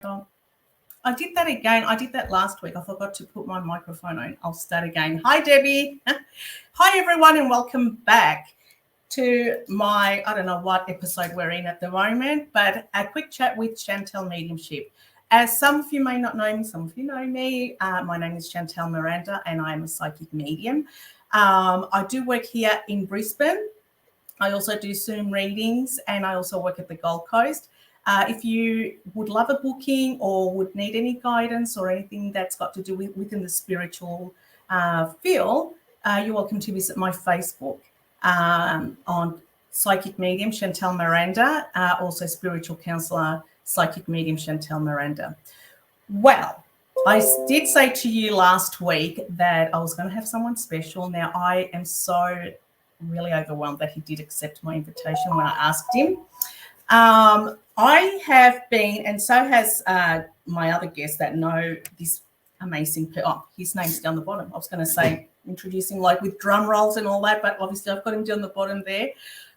Oh, I did that again. I did that last week. I forgot to put my microphone on. I'll start again. Hi, Debbie. Hi, everyone, and welcome back to my, I don't know what episode we're in at the moment, but a quick chat with Chantel Mediumship. As some of you may not know me, some of you know me. My name is Chantel Miranda, and I am a psychic medium. I do work here in Brisbane. I also do Zoom readings, and I also work at the Gold Coast. If you would love a booking or would need any guidance or anything that's got to do with within the spiritual field, you're welcome to visit my Facebook on Psychic Medium Chantel Miranda, also spiritual counselor Psychic Medium Chantel Miranda. Well, I did say to you last week that I was going to have someone special. Now, I am so really overwhelmed that he did accept my invitation when I asked him. I have been, and so has my other guests that know this amazing, his name's down the bottom. I was going to say, introduce him like with drum rolls and all that, but obviously I've got him down the bottom there,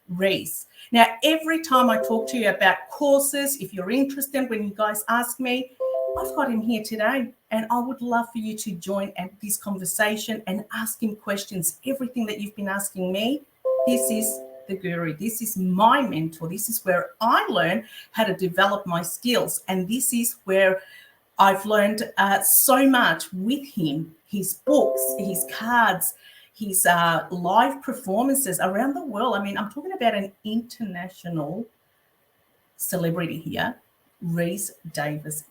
Rhys. Now, every time I talk to you about courses, if you're interested, when you guys ask me, I've got him here today, and I would love for you to join this conversation and ask him questions. Everything that you've been asking me, this is the guru. This is my mentor. This is where I learn how to develop my skills. And this is where I've learned so much with him, his books, his cards, his live performances around the world. I mean, I'm talking about an international celebrity here, Rhys Davies.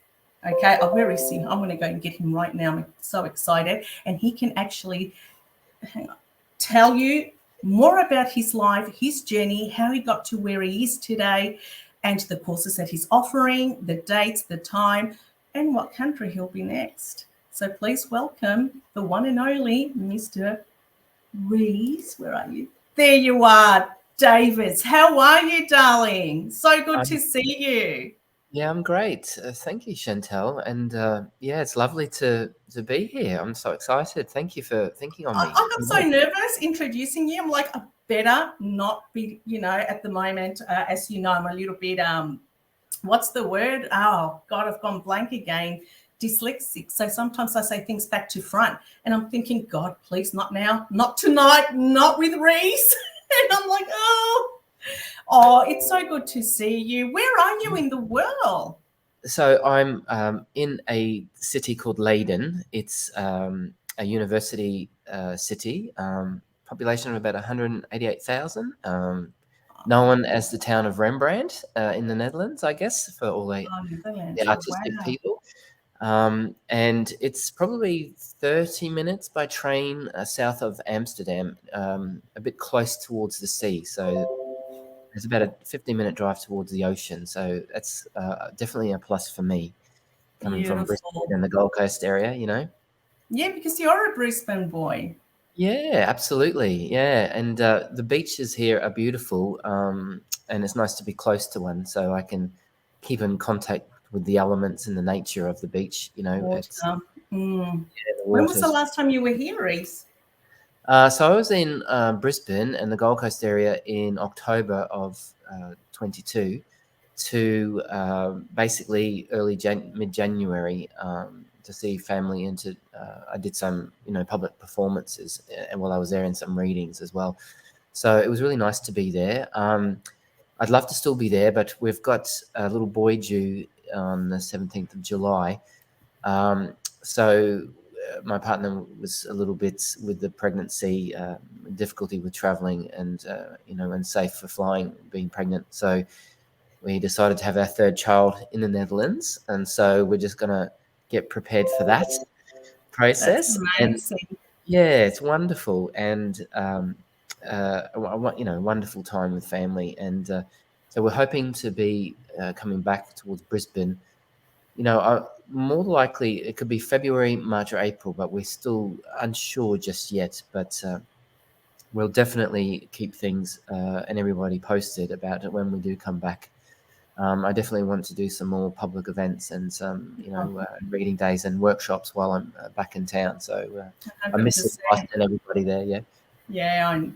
Okay, where is he? I'm going to go and get him right now. I'm so excited. And he can actually tell you more about his life, his journey, how he got to where he is today, and the courses that he's offering, the dates, the time, and what country he'll be next. So please welcome the one and only Mr. Rhys. Where are you? There you are, Davies. How are you, darling? So good to see you. Yeah, I'm great. Thank you, Chantel. And yeah, it's lovely to be here. I'm so excited. Thank you for thinking on me. I got so nervous introducing you. I'm like, I better not be, at the moment, as you know, I'm a little bit, what's the word? Oh, God, I've gone blank again. Dyslexic. So sometimes I say things back to front, and I'm thinking, God, please, not now, not tonight, not with Rhys. And I'm like, oh, it's so good to see you. Where are you in the world? So I'm in a city called Leiden. It's a university city, population of about 188,000, known as the town of Rembrandt in the Netherlands, I guess, for all the artistic people. And it's probably 30 minutes by train south of Amsterdam, a bit close towards the sea. So it's about a 15-minute drive towards the ocean. So that's definitely a plus for me, coming from Brisbane and the Gold Coast area, Yeah, because you're a Brisbane boy. Yeah, absolutely. Yeah, and the beaches here are beautiful, and it's nice to be close to one, so I can keep in contact with the elements and the nature of the beach. When was the last time you were here, Rhys? So I was in Brisbane and the Gold Coast area in October of 22 to basically mid-January to see family, and I did some public performances and while I was there, and some readings as well. So it was really nice to be there. I'd love to still be there, but we've got a little boy due on the 17th of July. So my partner was a little bit with the pregnancy, difficulty with traveling, and unsafe for flying, being pregnant. So we decided to have our third child in the Netherlands, and so we're just going to get prepared for that process. And yeah, it's wonderful, and wonderful time with family, and so we're hoping to be coming back towards Brisbane. More likely it could be February, March, or April, but we're still unsure just yet. But we'll definitely keep things and everybody posted about it when we do come back. I definitely want to do some more public events and some, reading days and workshops while I'm back in town. So I miss the class and everybody there. Yeah. Yeah, I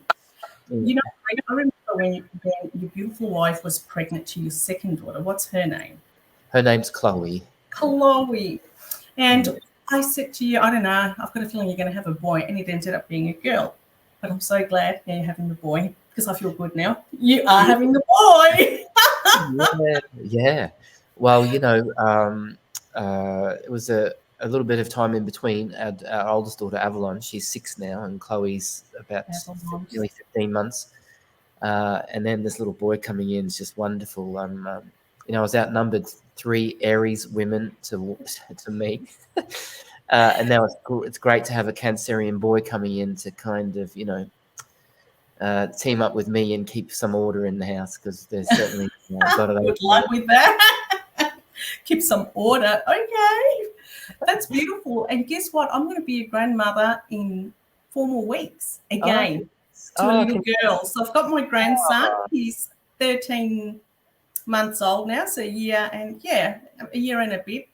remember when your beautiful wife was pregnant to your second daughter. What's her name? Her name's Chloe. Chloe. And I said to you, I don't know, I've got a feeling you're going to have a boy, and it ended up being a girl. But I'm so glad now you're having the boy because I feel good now. You are having the boy. Yeah. Well, it was a little bit of time in between. Our oldest daughter, Avalon, she's 6 now, and Chloe's about nearly 15 months. And then this little boy coming in is just wonderful. I was outnumbered 3 Aries women to me. And now it's great to have a Cancerian boy coming in to kind of, team up with me and keep some order in the house, because there's certainly got it. Good luck with that. Keep some order. Okay. That's beautiful. And guess what? I'm going to be a grandmother in 4 more weeks again to a little girl. So I've got my grandson. He's 13 months old now, so a year and a bit.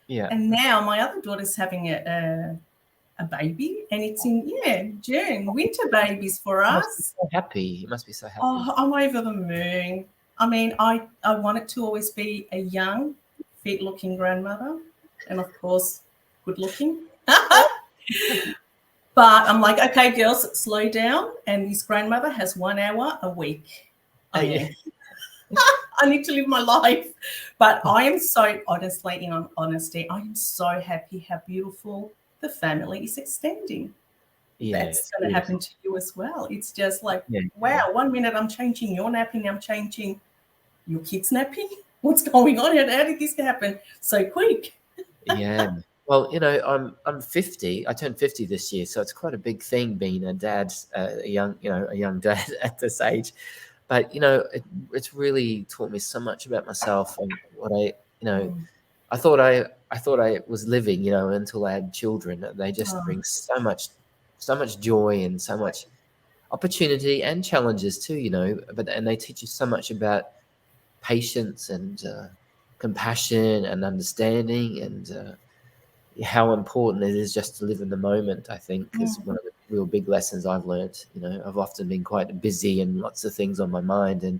Yeah. And now my other daughter's having a baby, and it's in June. Winter babies for us. You must be so happy. Oh, I'm over the moon. I mean, I want it to always be a young, fit-looking grandmother, and of course, good-looking. But I'm like, okay, girls, slow down. And this grandmother has 1 hour a week. I need to live my life. But I am so, honestly, in honesty, I am so happy how beautiful the family is extending. Yeah, that's going to happen to you as well. It's just like, wow, 1 minute I'm changing your napping, I'm changing your kid's napping. What's going on? How did this happen so quick? Yeah. Well, I'm 50. I turned 50 this year, so it's quite a big thing being a dad, a young dad at this age. But it's really taught me so much about myself and what I thought I was living, until I had children. They just bring so much joy and so much opportunity and challenges too, and they teach you so much about patience and compassion and understanding, and how important it is just to live in the moment, I think, is one of the real big lessons I've learned. I've often been quite busy and lots of things on my mind, and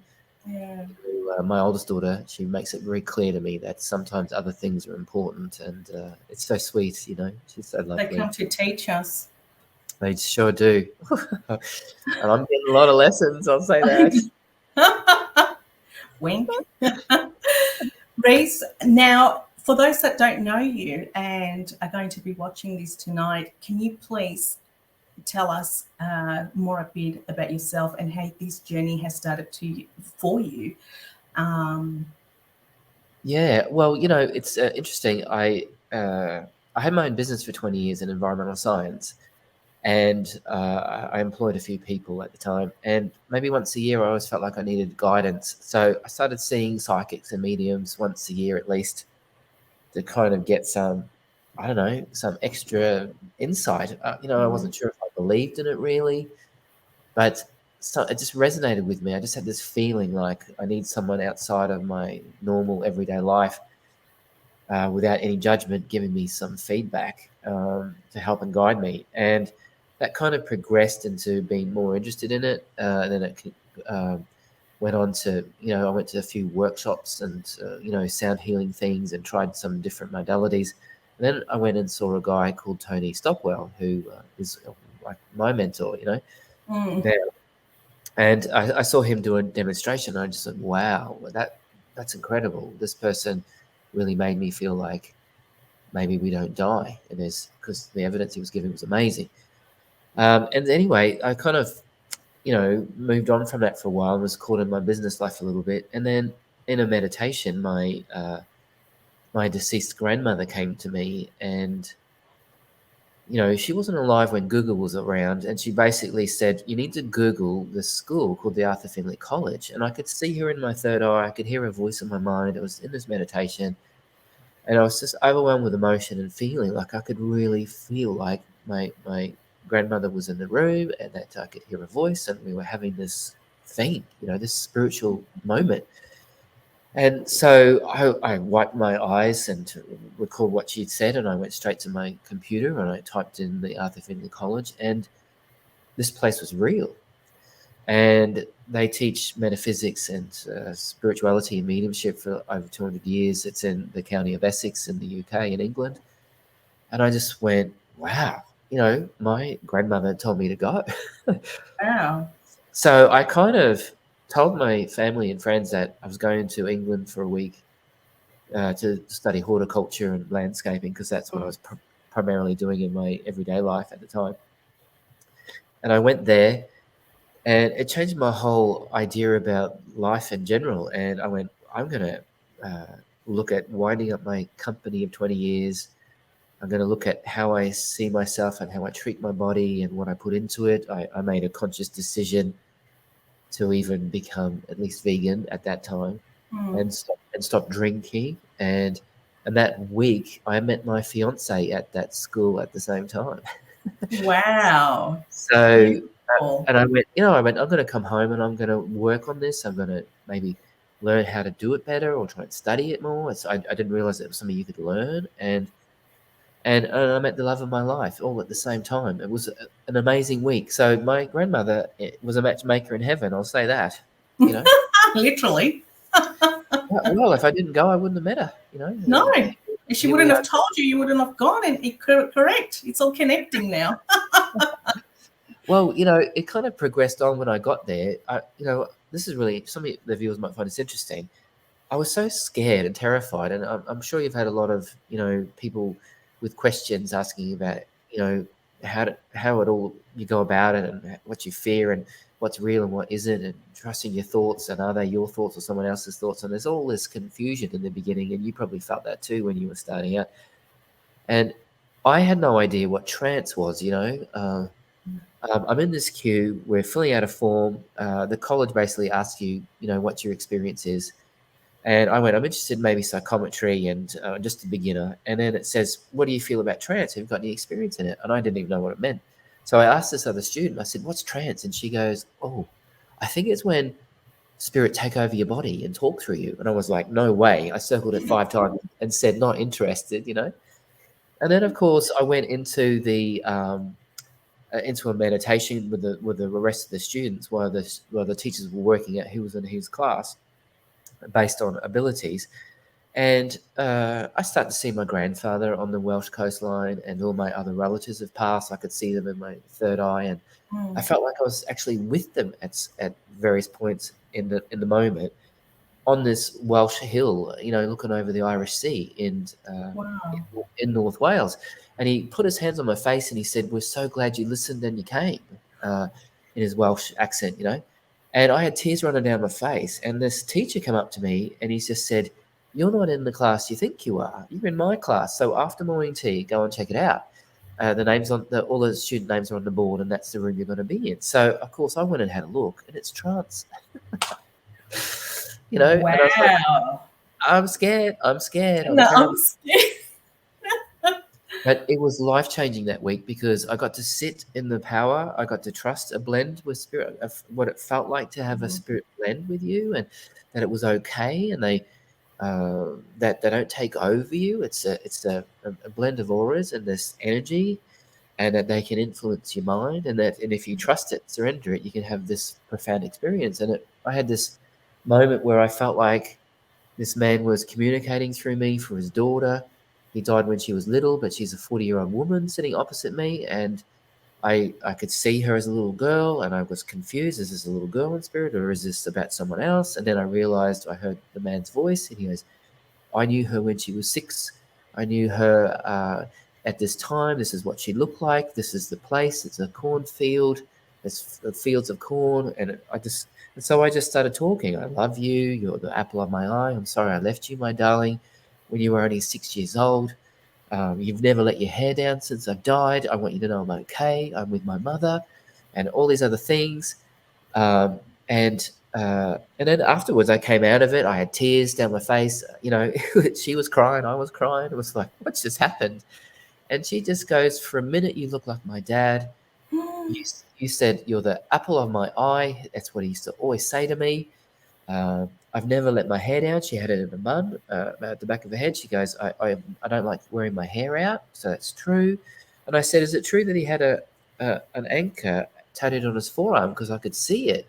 my oldest daughter, she makes it very clear to me that sometimes other things are important, and it's so sweet. She's so lovely. They come to teach us. They sure do. And I'm getting a lot of lessons, I'll say that. Wink. Rhys, now, for those that don't know you and are going to be watching this tonight, can you please tell us more a bit about yourself and how this journey has started for you? Yeah, well, it's interesting. I had my own business for 20 years in environmental science, and I employed a few people at the time. And maybe once a year, I always felt like I needed guidance. So I started seeing psychics and mediums once a year at least, to kind of get some extra insight. I wasn't sure if I believed in it really, but it just resonated with me. I just had this feeling like I need someone outside of my normal everyday life, without any judgment, giving me some feedback, to help and guide me. And that kind of progressed into being more interested in it. And then it went on to, I went to a few workshops and, sound healing things, and tried some different modalities. And then I went and saw a guy called Tony Stockwell, who is like my mentor, there. And I saw him do a demonstration. And I just said, wow, that's incredible. This person really made me feel like maybe we don't die. And because the evidence he was giving was amazing. And anyway, I kind of, moved on from that for a while and was caught in my business life a little bit. And then in a meditation, my deceased grandmother came to me, and she wasn't alive when Google was around, and she basically said, you need to Google this school called the Arthur Findlay College. And I could see her in my third eye. I could hear her voice in my mind. It was in this meditation, and I was just overwhelmed with emotion and feeling like I could really feel like my grandmother was in the room, and that I could hear her voice, and we were having this thing, this spiritual moment. And so I wiped my eyes and recalled what she'd said, and I went straight to my computer and I typed in the Arthur Findlay College, and this place was real. and they teach metaphysics and spirituality and mediumship for over 200 years. It's in the county of Essex in the UK in England. And I just went, wow, my grandmother told me to go. Wow. So I kind of told my family and friends that I was going to England for a week to study horticulture and landscaping, because that's what I was primarily doing in my everyday life at the time. And I went there, and it changed my whole idea about life in general. And I went, I'm going to look at winding up my company of 20 years. I'm going to look at how I see myself and how I treat my body and what I put into it. I made a conscious decision to even become at least vegan at that time, Mm. and stop drinking. And that week, I met my fiance at that school at the same time. Wow. So, Beautiful. and I went, I'm going to come home and I'm going to work on this. I'm going to maybe learn how to do it better or try and study it more. I didn't realize it was something you could learn. And I met the love of my life all at the same time. It was an amazing week. So my grandmother was a matchmaker in heaven. I'll say that, you know. Literally. Well, if I didn't go, I wouldn't have met her, No. If she Here we wouldn't have are. told you, you wouldn't have gone. And correct. It's all connecting now. Well, it kind of progressed on when I got there. This is really, some of the viewers might find this interesting. I was so scared and terrified, and I'm sure you've had a lot of people with questions asking about how it all you go about it and what you fear and what's real and what isn't, and trusting your thoughts, and are they your thoughts or someone else's thoughts? And there's all this confusion in the beginning, and you probably felt that too when you were starting out. And I had no idea what trance was. I'm in this queue. We're filling out a form. The college basically asks you, what your experience is. And I went, I'm interested in maybe psychometry and just a beginner. And then it says, what do you feel about trance? Have you got any experience in it? And I didn't even know what it meant. So I asked this other student, I said, what's trance? And she goes, oh, I think it's when spirit take over your body and talk through you. And I was like, no way. I circled it 5 times and said, not interested. And then, of course, I went into a meditation with the rest of the students while the teachers were working out who was in whose class based on abilities. And I started to see my grandfather on the Welsh coastline, and all my other relatives have passed. I could see them in my third eye, and I felt like I was actually with them at various points in the moment on this Welsh hill, looking over the Irish Sea Wow. in North Wales. And he put his hands on my face and he said, "We're so glad you listened and you came," in his Welsh accent. And I had tears running down my face. And this teacher came up to me and he just said, "You're not in the class you think you are. You're in my class. So after morning tea, go and check it out. The names all the student names are on the board, and that's the room you're going to be in." So of course I went and had a look, and it's trance. And I was like, Wow. I'm scared. I'm scared. I'm No, terrible. I'm scared. But it was life changing that week because I got to sit in the power. I got to trust a blend with spirit, of what it felt like to have a spirit blend with you, and that it was okay, and that they don't take over you. It's a blend of auras and this energy, and that they can influence your mind, and if you trust it, surrender it, you can have this profound experience. And I had this moment where I felt like this man was communicating through me for his daughter. He died when she was little, but she's a 40-year-old woman sitting opposite me, and I could see her as a little girl, and I was confused. Is this a little girl in spirit, or is this about someone else? And then I realized I heard the man's voice, and he goes, "I knew her when she was 6. I knew her at this time. This is what she looked like. This is the place. It's a cornfield. It's fields of corn." And so I just started talking. "I love you. You're the apple of my eye. I'm sorry I left you, my darling, when you were only 6 years old. You've never let your hair down since I've died. I want you to know I'm okay. I'm with my mother," and all these other things. Um, and then afterwards, I came out of it. I had tears down my face. She was crying. I was crying. It was like, what's just happened? And she just goes, "For a minute, you look like my dad. You said you're the apple of my eye." That's what he used to always say to me. "I've never let my hair down." She had it in a bun at the back of her head. She goes, I don't like wearing my hair out. So that's true. And I said, "Is it true that he had an anchor tattooed on his forearm?" Because I could see it.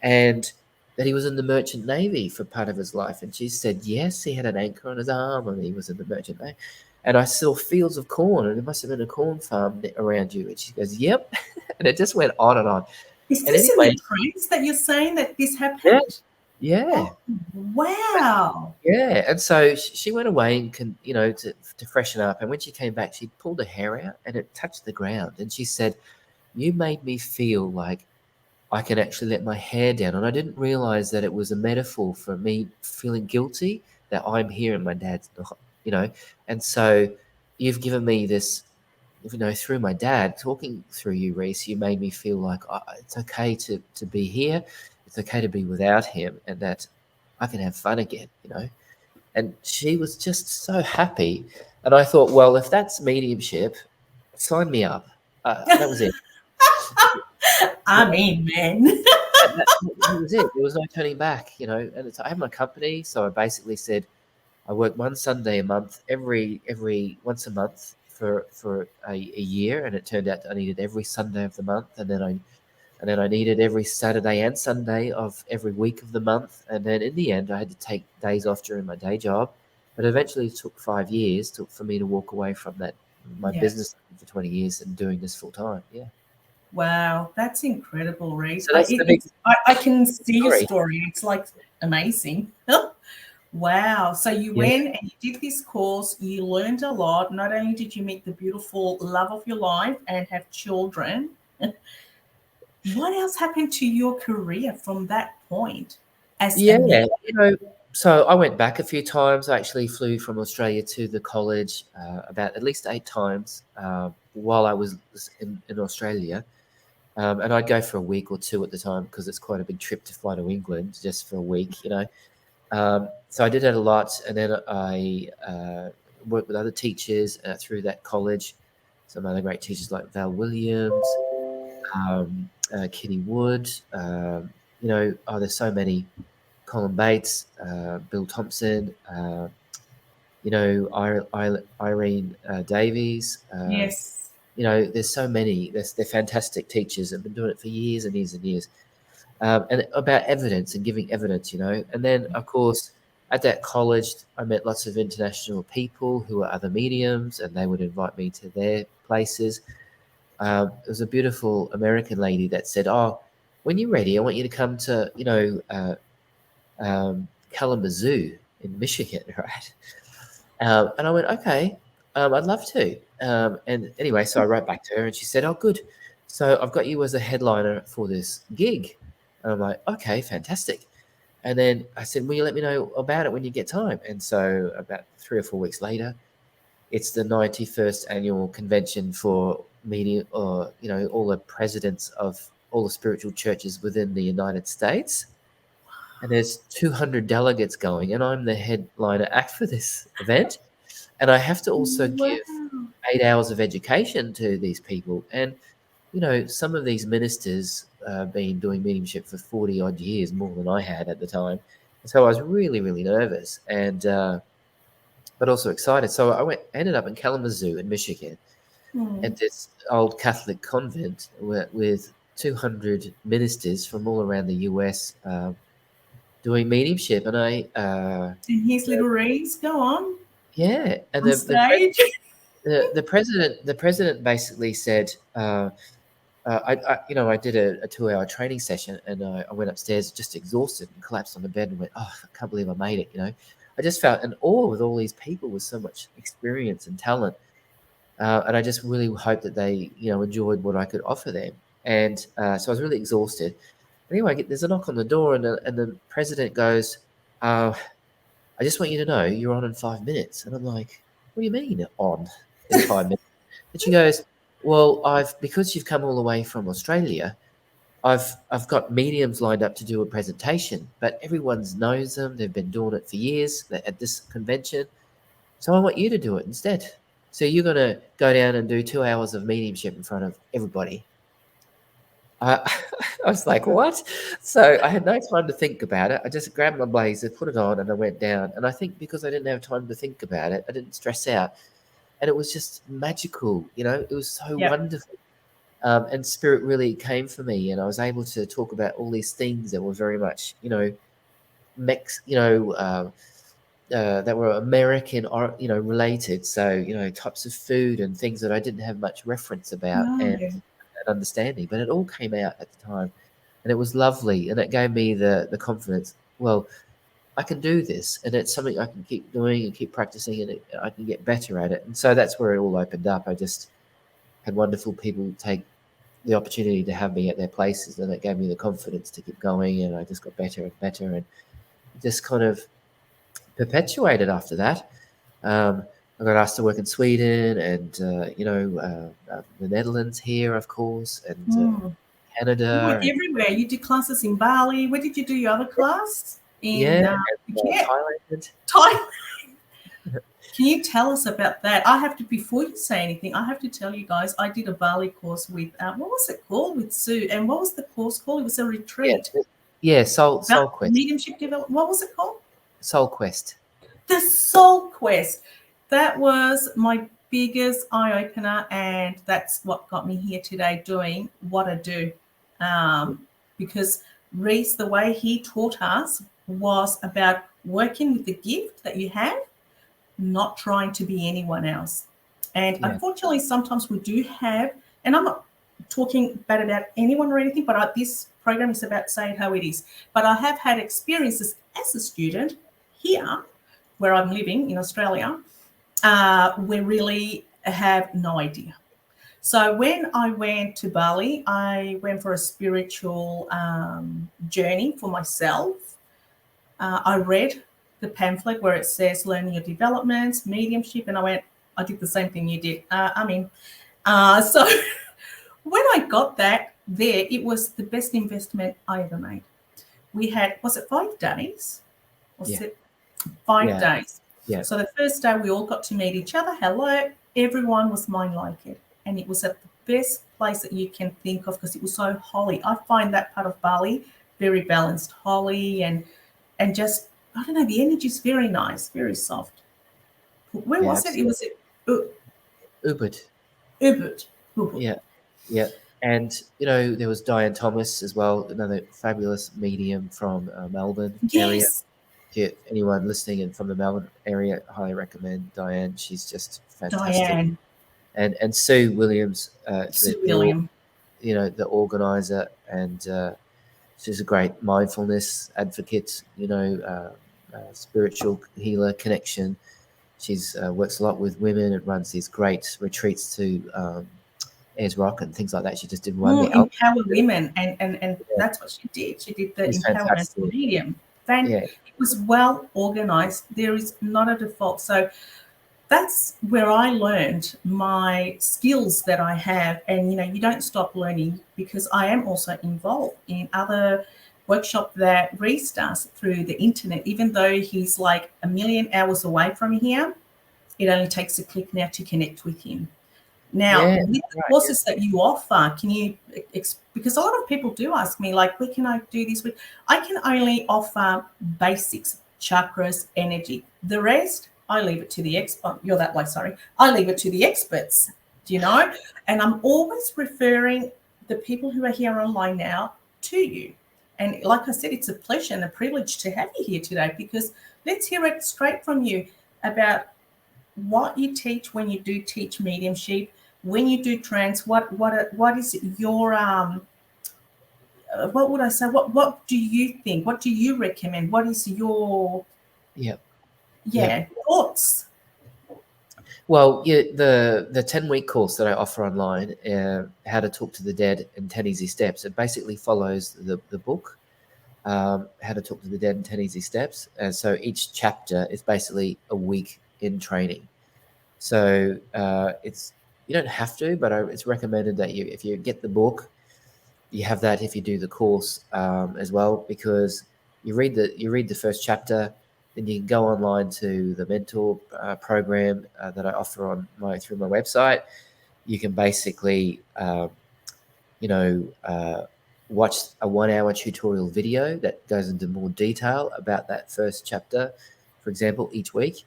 and that he was in the Merchant Navy for part of his life. And she said, yes, he had an anchor on his arm and he was in the Merchant Navy. And I saw fields of corn, and there must have been a corn farm around you. And she goes, yep. And it just went on and on. Is And this in anyway, the press that you're saying that this yeah, happened? yeah. Oh, wow. Yeah, and so she went away and to freshen up. And when she came back, she pulled her hair out and it touched the ground. And she said, "You made me feel like I can actually let my hair down." And I didn't realize that it was a metaphor for me feeling guilty that I'm here and my dad's not. You know, and so you've given me this, through my dad talking through you, Rhys. You made me feel like it's okay to be here. It's okay to be without him, and that I can have fun again. And she was just so happy. And I thought, well, if that's mediumship, sign me up. That was it. I'm in, man. That was it. There was no turning back, And I had my company, so I basically said I work one Sunday a month, every once a month for a year, and it turned out I needed every Sunday of the month, and then I needed every Saturday and Sunday of every week of the month. And then in the end, I had to take days off during my day job. But eventually it took 5 years for me to walk away from my Yeah. business for 20 years and doing this full time. Yeah. Wow, that's incredible, Rhys. So that's the big I can see your story. story. It's like amazing. Wow. So you Yeah. went and you did this course, you learned a lot. Not only did you meet the beautiful love of your life and have children, what else happened to your career from that point as a Yeah. medium? So I went back a few times. I actually flew from Australia to the college about at least 8 times while I was in Australia. And I'd go for a week or two at the time because it's quite a big trip to fly to England just for a week. So I did that a lot, and then I worked with other teachers through that college. Some other great teachers like Val Williams, Kitty Wood. There's so many. Colin Bates, Bill Thompson. Irene Davies. Yes. There's so many. They're fantastic teachers. Have been doing it for years and years and years. And about evidence and giving evidence. And then of course at that college I met lots of international people who were other mediums, and they would invite me to their places. There was a beautiful American lady that said, "Oh, when you're ready, I want you to come to Kalamazoo in Michigan," right? And I went, "Okay, I'd love to." And anyway, so I wrote back to her, and she said, "Oh, good. So I've got you as a headliner for this gig." And I'm like, "Okay, fantastic." And then I said, "Will you let me know about it when you get time?" And so about 3 or 4 weeks later, it's the 91st annual convention for media, or all the presidents of all the spiritual churches within the United States. And there's 200 delegates going, and I'm the headliner act for this event. And I have to also Wow. give 8 hours of education to these people. And, some of these ministers been doing mediumship for 40 odd years, more than I had at the time. So I was really, really nervous but also excited. So ended up in Kalamazoo in Michigan Hmm. at this old Catholic convent with 200 ministers from all around the US doing mediumship. And And here's little Rhys. Go on and on stage. the president basically said, I did a 2-hour training session, and I went upstairs just exhausted and collapsed on the bed and went, "Oh, I can't believe I made it." I just felt in awe with all these people with so much experience and talent, and I just really hoped that they enjoyed what I could offer them. And so I was really exhausted. Anyway, there's a knock on the door, and the president goes, "I just want you to know you're on in 5 minutes." And I'm like, "What do you mean on in 5 minutes?" And she goes, "Well, because you've come all the way from Australia, I've got mediums lined up to do a presentation, but everyone knows them. They've been doing it for years at this convention. So I want you to do it instead. So you're gonna go down and do 2 hours of mediumship in front of everybody." I, I was like, "What?" So I had no time to think about it. I just grabbed my blazer, put it on, and I went down. And I think because I didn't have time to think about it, I didn't stress out. And it was just magical. It was so Yep. wonderful. And spirit really came for me, and I was able to talk about all these things that were very much, that were American or related. So types of food and things that I didn't have much reference about No. and understanding, but it all came out at the time, and it was lovely, and it gave me the confidence. Well, I can do this, and it's something I can keep doing and keep practicing, and I can get better at it. And so that's where it all opened up. I just had wonderful people take the opportunity to have me at their places, and it gave me the confidence to keep going, and I just got better and better, and just kind of perpetuated after that. I got asked to work in Sweden and the Netherlands here, of course, and Mm. You were Canada. everywhere. You did classes in Bali. Where did you do your other class? In Yeah, and Phuket, Thailand. Thailand. Can you tell us about that? I have to, before you say anything, I have to tell you guys, I did a Bali course with, what was it called? With Sue. And what was the course called? It was a retreat. Yeah, Soul Quest. Mediumship development. What was it called? Soul Quest. The Soul Quest. That was my biggest eye opener, and that's what got me here today doing what I do. Because Rhys, the way he taught us was about working with the gift that you have, not trying to be anyone else. And unfortunately, sometimes we do have, and I'm not talking bad about anyone or anything, but this program is about saying how it is. But I have had experiences as a student here, where I'm living in Australia, we really have no idea. So when I went to Bali, I went for a spiritual journey for myself. I read the pamphlet where it says learning your developments, mediumship, and I did the same thing you did. So when I got that there, it was the best investment I ever made. We had, was it 5 days? Was it 5 days? Yeah. So the first day we all got to meet each other. Hello. Everyone was mind like it. And it was at the best place that you can think of because it was so holy. I find that part of Bali very balanced, holy, and just, I don't know, the energy is very nice, very soft. Where was it? It was at Ubud. Ubud. Yeah. And, there was Diane Thomas as well, another fabulous medium from Melbourne area. If anyone listening and from the Melbourne area, I highly recommend Diane. She's just fantastic. Diane. And Sue Williams, William. The organizer, and she's a great mindfulness advocate, spiritual healer connection. She's works a lot with women and runs these great retreats to Ayers Rock and things like that. She just did one. Empower women, and that's what she did. She did the empowerment medium. It was well organized. There is not a default. So that's where I learned my skills that I have. And, you don't stop learning, because I am also involved in other workshop that Rhys does through the internet. Even though he's like a million hours away from here, it only takes a click now to connect with him. Now, with the courses that you offer, can you, because a lot of people do ask me, like, where can I do this with? I can only offer basics, chakras, energy. The rest, I leave it to the you're that way, sorry. I leave it to the experts, And I'm always referring the people who are here online now to you. And like I said, it's a pleasure and a privilege to have you here today, because let's hear it straight from you about what you teach when you do teach mediumship, when you do trance. What is your what would I say? What do you think? What do you recommend? What is your thoughts? Well, the 10-week course that I offer online, How to Talk to the Dead in 10 Easy Steps, it basically follows the book, How to Talk to the Dead in 10 Easy Steps. And so each chapter is basically a week in training. So you don't have to, but it's recommended that if you get the book, you have that if you do the course as well, because you read the first chapter, then you can go online to the mentor program that I offer through my website. You can basically watch a 1-hour tutorial video that goes into more detail about that first chapter, for example, each week.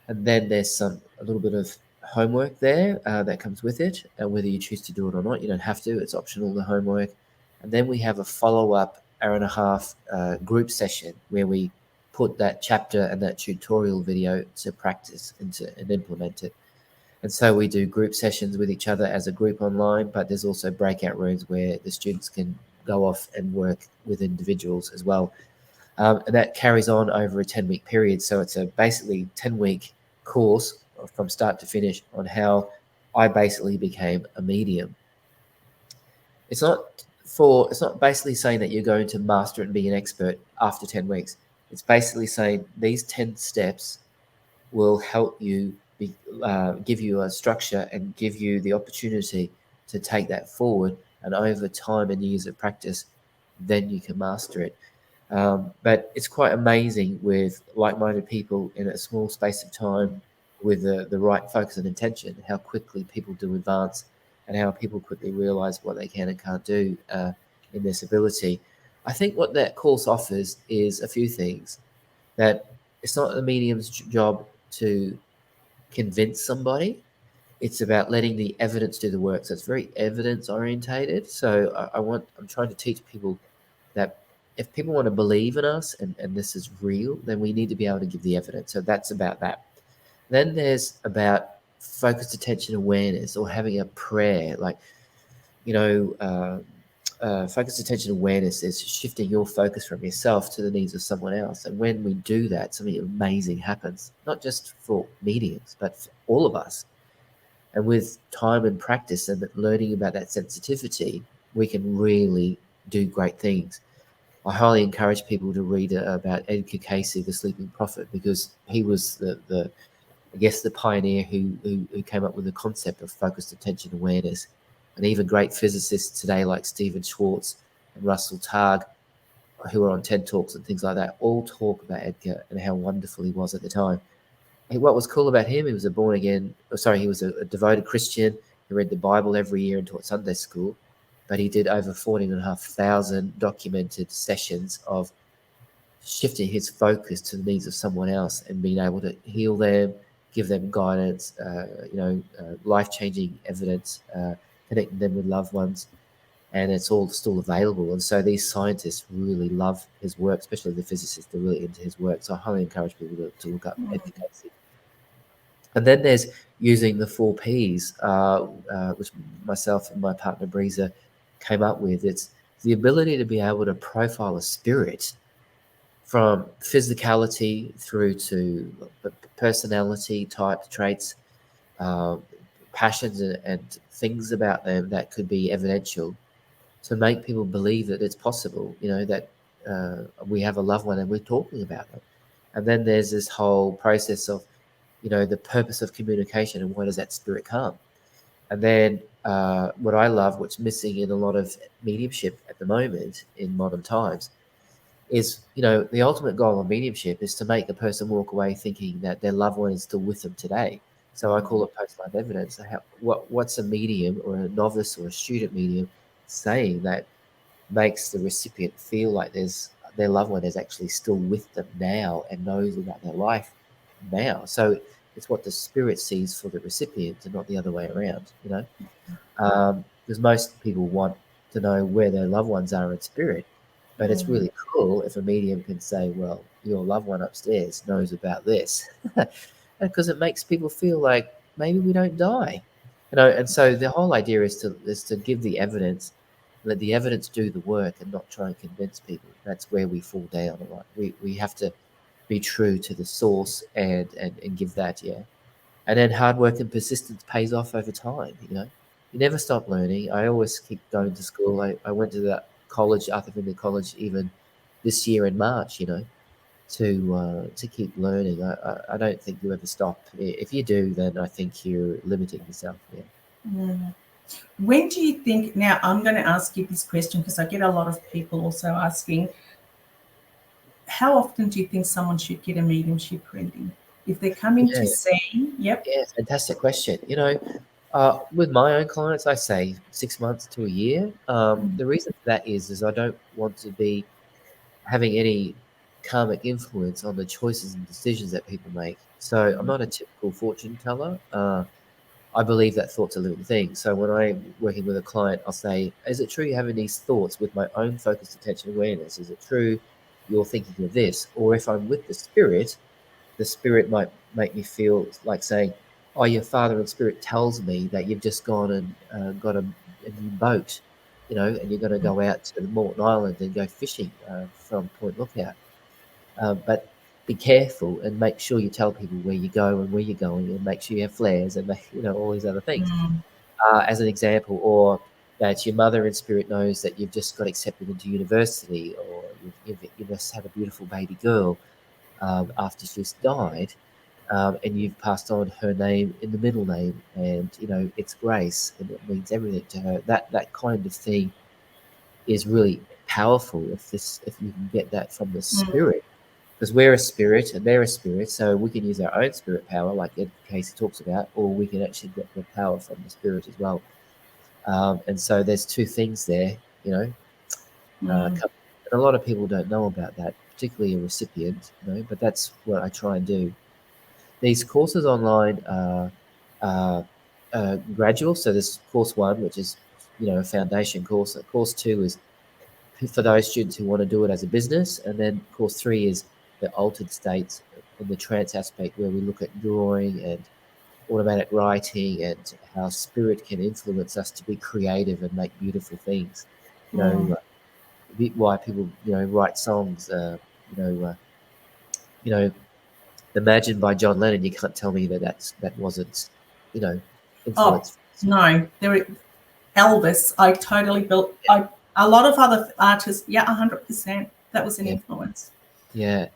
And then there's a little bit of homework there that comes with it, whether you choose to do it or not. You don't have to; it's optional. The homework, and then we have a follow-up hour and a half group session where we put that chapter and that tutorial video to practice and implement it. And so we do group sessions with each other as a group online, but there's also breakout rooms where the students can go off and work with individuals as well. And that carries on over a 10-week period. So it's a basically 10-week course from start to finish on how I basically became a medium. It's not basically saying that you're going to master it and be an expert after 10 weeks. It's basically saying these 10 steps will help you give you a structure and give you the opportunity to take that forward. And over time and years of practice, then you can master it. But it's quite amazing with like-minded people in a small space of time with the right focus and intention, how quickly people do advance and how people quickly realize what they can and can't do in this ability. I think what that course offers is a few things. That it's not the medium's job to convince somebody. It's about letting the evidence do the work. So it's very evidence orientated. So I'm trying to teach people that if people want to believe in us and this is real, then we need to be able to give the evidence. So that's about that. Then there's about focused attention awareness or having a prayer, like, you know, focused attention awareness is shifting your focus from yourself to the needs of someone else. And when we do that, something amazing happens, not just for mediums, but for all of us. And with time and practice and learning about that sensitivity, we can really do great things. I highly encourage people to read about Edgar Cayce, the Sleeping Prophet, because he was the I guess the pioneer who came up with the concept of focused attention awareness. And even great physicists today like Stephen Schwartz and Russell Targ, who are on TED Talks and things like that, all talk about Edgar and how wonderful he was at the time. What was cool about him, he was he was a devoted Christian. He read the Bible every year and taught Sunday school, but he did over 14,500 documented sessions of shifting his focus to the needs of someone else and being able to heal them, give them guidance, life-changing evidence, connecting them with loved ones, and it's all still available. And so these scientists really love his work, especially the physicists. They're really into his work. So I highly encourage people to look up Edgar Cayce. And then there's using the 4Ps, which myself and my partner Breeza came up with. It's the ability to be able to profile a spirit from physicality through to personality type traits, uh, passions and things about them that could be evidential to make people believe that it's possible, that we have a loved one and we're talking about it. And then there's this whole process of, the purpose of communication and where does that spirit come? And then what I love, what's missing in a lot of mediumship at the moment in modern times, is the ultimate goal of mediumship is to make a person walk away thinking that their loved one is still with them today. So I call it post-life evidence. What's a medium or a novice or a student medium saying that makes the recipient feel like their loved one is actually still with them now and knows about their life now? So it's what the spirit sees for the recipient and not the other way around, because most people want to know where their loved ones are in spirit. But it's really cool if a medium can say, well, your loved one upstairs knows about this, because it makes people feel like maybe we don't die, and so the whole idea is to give the evidence, let the evidence do the work and not try and convince people. That's where we fall down a lot. We have to be true to the source and give that, yeah. And then hard work and persistence pays off over time. You never stop learning. I always keep going to school. I went to that college, Arthur Findlay College, even this year in March, to keep learning. I don't think you ever stop. If you do, then I think you're limiting yourself. Yeah. Mm. When do you think, now I'm going to ask you this question because I get a lot of people also asking, how often do you think someone should get a mediumship reading? If they're coming to see, Yeah, fantastic question. With my own clients, I say 6 months to a year. The reason for that is I don't want to be having any karmic influence on the choices and decisions that people make. So I'm not a typical fortune teller. I believe that thought's a living thing. So when I'm working with a client, I'll say, is it true you're having these thoughts with my own focused attention awareness? Is it true you're thinking of this? Or if I'm with the spirit might make me feel like saying, oh, your father in spirit tells me that you've just gone and got a new boat, and you're going to go out to the Morton Island and go fishing from Point Lookout. But be careful and make sure you tell people where you go and where you're going, and make sure you have flares and all these other things. Mm. As an example, or that your mother in spirit knows that you've just got accepted into university, or you just had a beautiful baby girl after she's died, and you've passed on her name in the middle name, and it's Grace, and it means everything to her. That kind of thing is really powerful if you can get that from the Mm. spirit, because we're a spirit and they're a spirit, so we can use our own spirit power, like Ed Casey talks about, or we can actually get the power from the spirit as well. And so there's two things there, Mm. and a lot of people don't know about that, particularly a recipient, but that's what I try and do. These courses online are gradual. So there's course one, which is, a foundation course. Course two is for those students who want to do it as a business. And then course three is the altered states and the trance aspect, where we look at drawing and automatic writing and how spirit can influence us to be creative and make beautiful things. You Mm. know, why people, write songs, you know, Imagine by John Lennon. You can't tell me that wasn't, you know, Oh influence. no, Elvis. I totally built. A lot of other artists. Yeah, 100%. That was an Yeah, influence. yeah.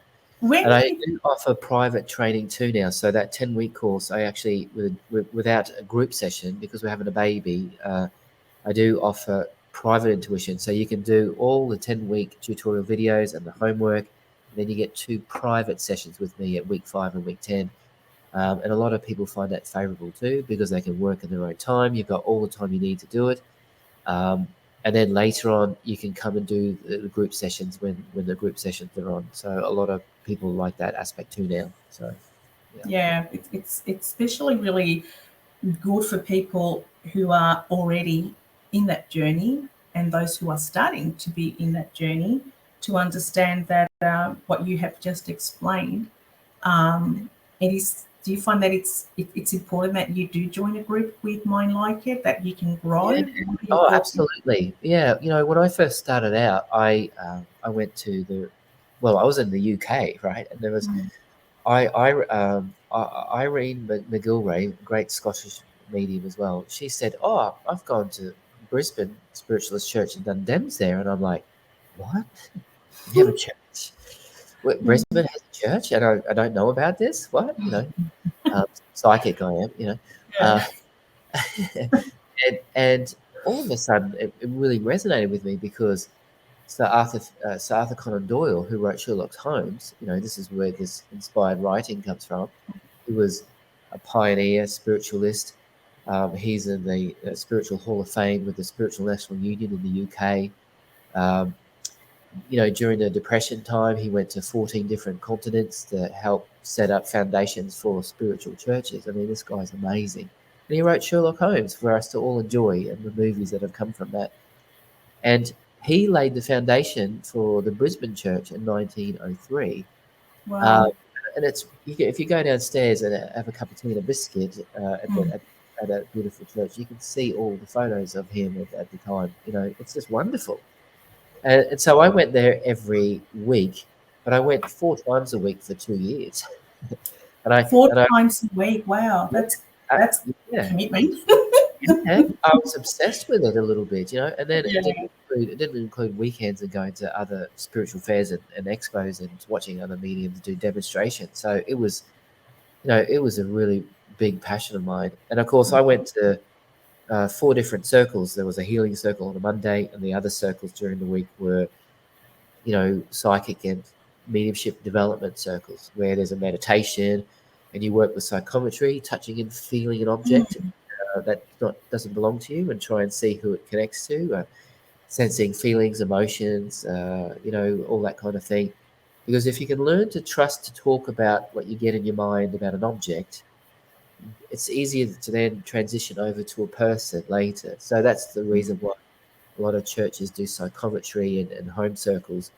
When And do I you? do offer private training too now. So that 10-week course, I actually, without a group session, because we're having a baby, I do offer private intuition. So you can do all the 10-week tutorial videos and the homework, and then you get 2 private sessions with me at week 5 and week 10. And a lot of people find that favorable too, because they can work in their own time. You've got all the time you need to do it. Um, and then later on, you can come and do the group sessions when the group sessions are on. So a lot of people like that aspect too now. So, yeah. Yeah, it's especially really good for people who are already in that journey and those who are starting to be in that journey to understand that what you have just explained. It is. Do you find that it's important that you do join a group with Mind Like It, that you can grow? Yeah. What are your Oh, thoughts? absolutely. Yeah. When I first started out, I went to I was in the UK, right? And there was Mm. Irene McGilray, great Scottish medium as well. She said, "Oh, I've gone to Brisbane Spiritualist Church and done Dems there," and I'm like, "What? You have a church? What, Brisbane has a church, and I don't know about this? What? Psychic I am, Yeah. uh, and all of a sudden it really resonated with me, because Sir Arthur Conan Doyle, who wrote Sherlock Holmes, this is where this inspired writing comes from. He was a pioneer spiritualist. He's in the Spiritual Hall of Fame with the Spiritual National Union in the UK. Um, during the Depression time, he went to 14 different continents to help set up foundations for spiritual churches. I mean, this guy's amazing. And he wrote Sherlock Holmes for us to all enjoy, and the movies that have come from that. And he laid the foundation for the Brisbane Church in 1903. Uh, Wow. and if you go downstairs and have a cup of tea and a biscuit Mm. at a beautiful church, you can see all the photos of him at the time. It's just wonderful. And so I went there every week, but I went 4 times a week for 2 years. and I Four and I times a week. Wow, yeah, that's yeah. commitment. Yeah, I was obsessed with it a little bit, and then Yeah. it didn't include weekends and going to other spiritual fairs and expos and watching other mediums do demonstrations. So it was a really big passion of mine. And of course, I went to 4 different circles. There was a healing circle on a Monday, and the other circles during the week were, psychic and mediumship development circles, where there's a meditation and you work with psychometry, touching and feeling an object Mm. that doesn't belong to you, and try and see who it connects to, sensing feelings, emotions, all that kind of thing. Because if you can learn to trust to talk about what you get in your mind about an object, it's easier to then transition over to a person later. So that's the reason why a lot of churches do psychometry and home circles,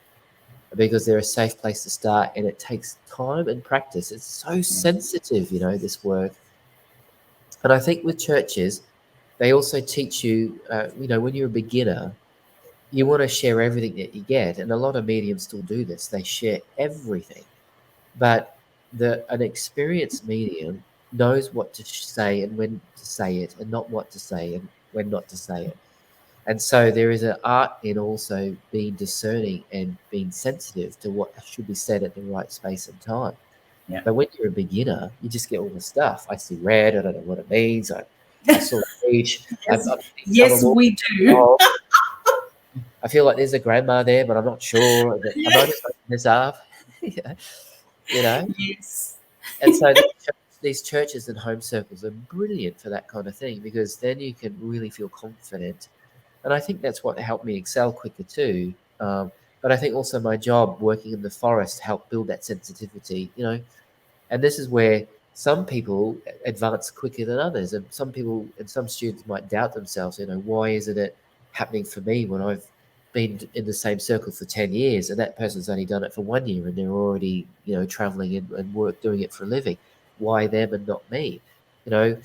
because they're a safe place to start, and it takes time and practice. It's so sensitive, this work. And I think with churches, they also teach you, when you're a beginner, you want to share everything that you get. And a lot of mediums still do this. They share everything. But an experienced medium knows what to say and when to say it, and not what to say and when not to say it. And so there is an art in also being discerning and being sensitive to what should be said at the right space and time. Yeah. But when you're a beginner, you just get all the stuff. I see red. I don't know what it means. I saw a beach. I've Yes, seen someone yes, walk we the do. dog. I feel like there's a grandma there, but I'm not sure. Am I Yeah. just making this up? you know? Yes. And so these churches and home circles are brilliant for that kind of thing, because then you can really feel confident. And I think that's what helped me excel quicker too. But I think also my job working in the forest helped build that sensitivity. And this is where some people advance quicker than others, and some people and some students might doubt themselves. Why isn't it happening for me when I've been in the same circle for 10 years, and that person's only done it for 1 year, and they're already traveling and work doing it for a living? Why them and not me? you know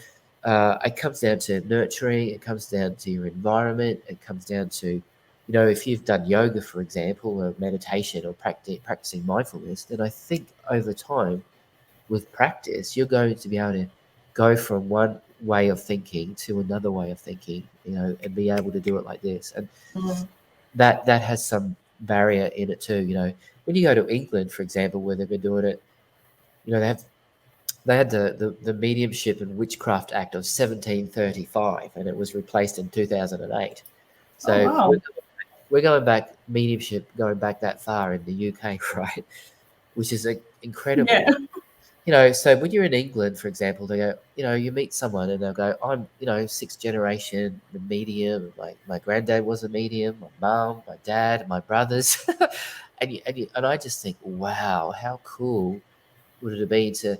it comes down to nurturing. It comes down to your environment. It comes down to, if you've done yoga, for example, or meditation, or practicing mindfulness, then I think over time, with practice, you're going to be able to go from one way of thinking to another way of thinking, and be able to do it like this. And Mm. that has some barrier in it too. When you go to England, for example, where they've been doing it, they had the Mediumship and Witchcraft Act of 1735, and it was replaced in 2008. Oh, So wow. we're going back, mediumship going back that far in the UK, right? Which is Yeah. incredible. So when you're in England, for example, they go, you meet someone and they'll go, I'm, sixth generation, the medium. My granddad was a medium, my mum, my dad, my brothers. And I just think, wow, how cool would it have been to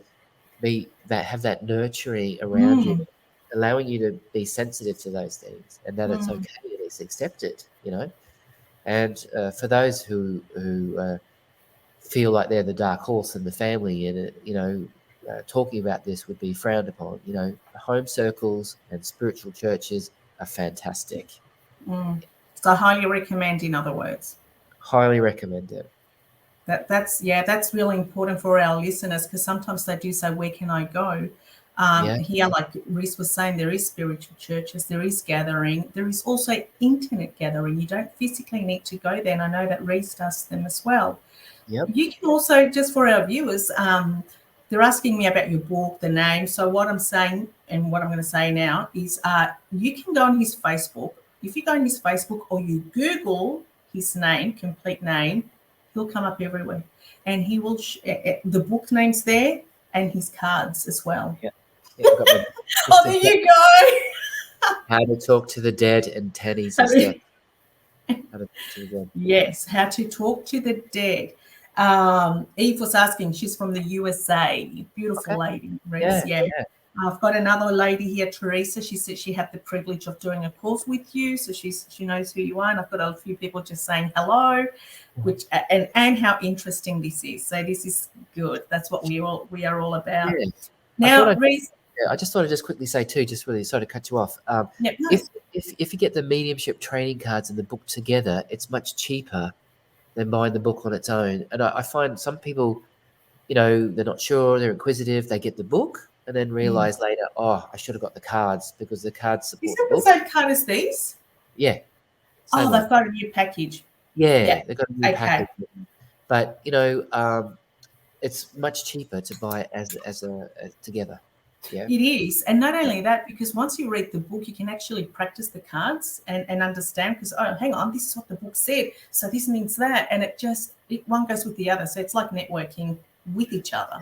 have that nurturing around you, Mm. allowing you to be sensitive to those things, and that it's Mm. okay and it's accepted. And for those who feel like they're the dark horse in the family, and talking about this would be frowned upon. Home circles and spiritual churches are fantastic. Mm. So highly recommend, in other words. Highly recommend it. That's really important for our listeners, because sometimes they do say, where can I go? Yeah. Here, like Rhys was saying, there is spiritual churches, there is gathering, there is also internet gathering. You don't physically need to go there, and I know that Rhys does them as well. Yep. You can also, just for our viewers, they're asking me about your book, the name. So what I'm saying, and what I'm going to say now, is you can go on his Facebook. If you go on his Facebook, or you Google his name, complete name, he'll come up everywhere. And he will, the book name's there, and his cards as well. Yeah. Yeah. Got my Oh, there you go. How to Talk to the Dead and Tennies and stuff. How to Talk to the Dead. Yes, how to talk to the dead. Eve was asking, she's from the USA. Beautiful Okay. lady, Rhys. Yeah. Yeah. I've got another lady here, Teresa. She said she had the privilege of doing a course with you, so she knows who you are. And I've got a few people just saying hello, which and how interesting this is. So this is good. That's what we are all about. Yeah. Now, Rhys. I just thought I'd just quickly say too, just really sorry to cut you off. Yeah, no. If you get the mediumship training cards and the book together, it's much cheaper than buying the book on its own. And I find some people, they're not sure, they're inquisitive, they get the book and then realize later, oh, I should have got the cards, because the cards Is support the that the book. same card as these? Yeah. Oh, Same they've one. got a new package. Yeah, Yeah. they've got a new Okay. package. But it's much cheaper to buy it as together. Yeah. It is. And not only that, because once you read the book, you can actually practice the cards and understand, because, oh, hang on, this is what the book said. So this means that. And one goes with the other. So it's like networking with each other.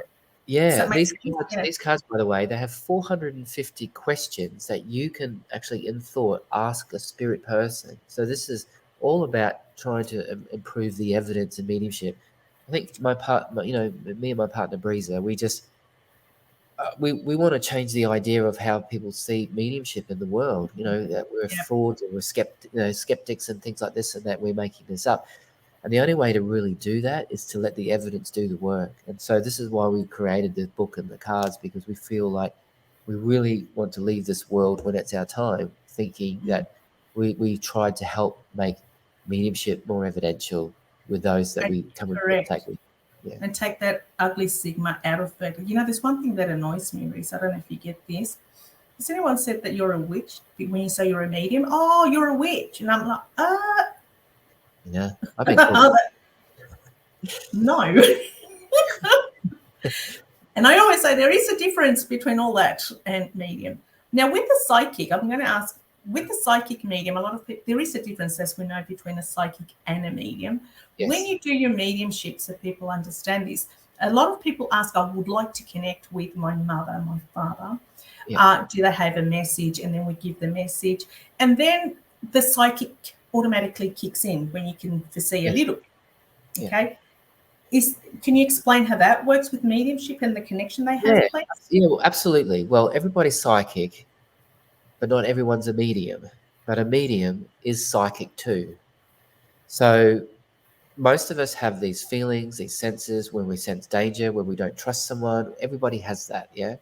Yeah, So it makes sense. these cards, by the way, they have 450 questions that you can actually, in thought, ask a spirit person. So this is all about trying to improve the evidence in mediumship. I think me and my partner Breezer, we just we want to change the idea of how people see mediumship in the world. You know, that we're Yeah. frauds and we're skeptics and things like this, and that we're making this up. And the only way to really do that is to let the evidence do the work. And so this is why we created the book and the cards, because we feel like we really want to leave this world when it's our time, thinking that we tried to help make mediumship more evidential with those that we come into contact Correct. with. Yeah. And take that ugly stigma out of it. You know, there's one thing that annoys me, Rhys. I don't know if you get this. Has anyone said that you're a witch when you say you're a medium? Oh, you're a witch. And I'm like, Yeah. I've been called. no. And I always say there is a difference between all that and medium. Now, with the psychic, I'm going to ask, with the psychic medium, a lot of people, there is a difference, as we know, between a psychic and a medium. Yes. When you do your mediumship, so people understand this, a lot of people ask, I would like to connect with my mother, my father. Yeah. Do they have a message? And then we give the message. And then the psychic automatically kicks in when you can foresee a little. Okay. Can you explain how that works with mediumship and the connection they have, please? Yeah, well, absolutely. Well, everybody's psychic, but not everyone's a medium. But a medium is psychic too. So most of us have these feelings, these senses when we sense danger, when we don't trust someone. Everybody has that, yeah.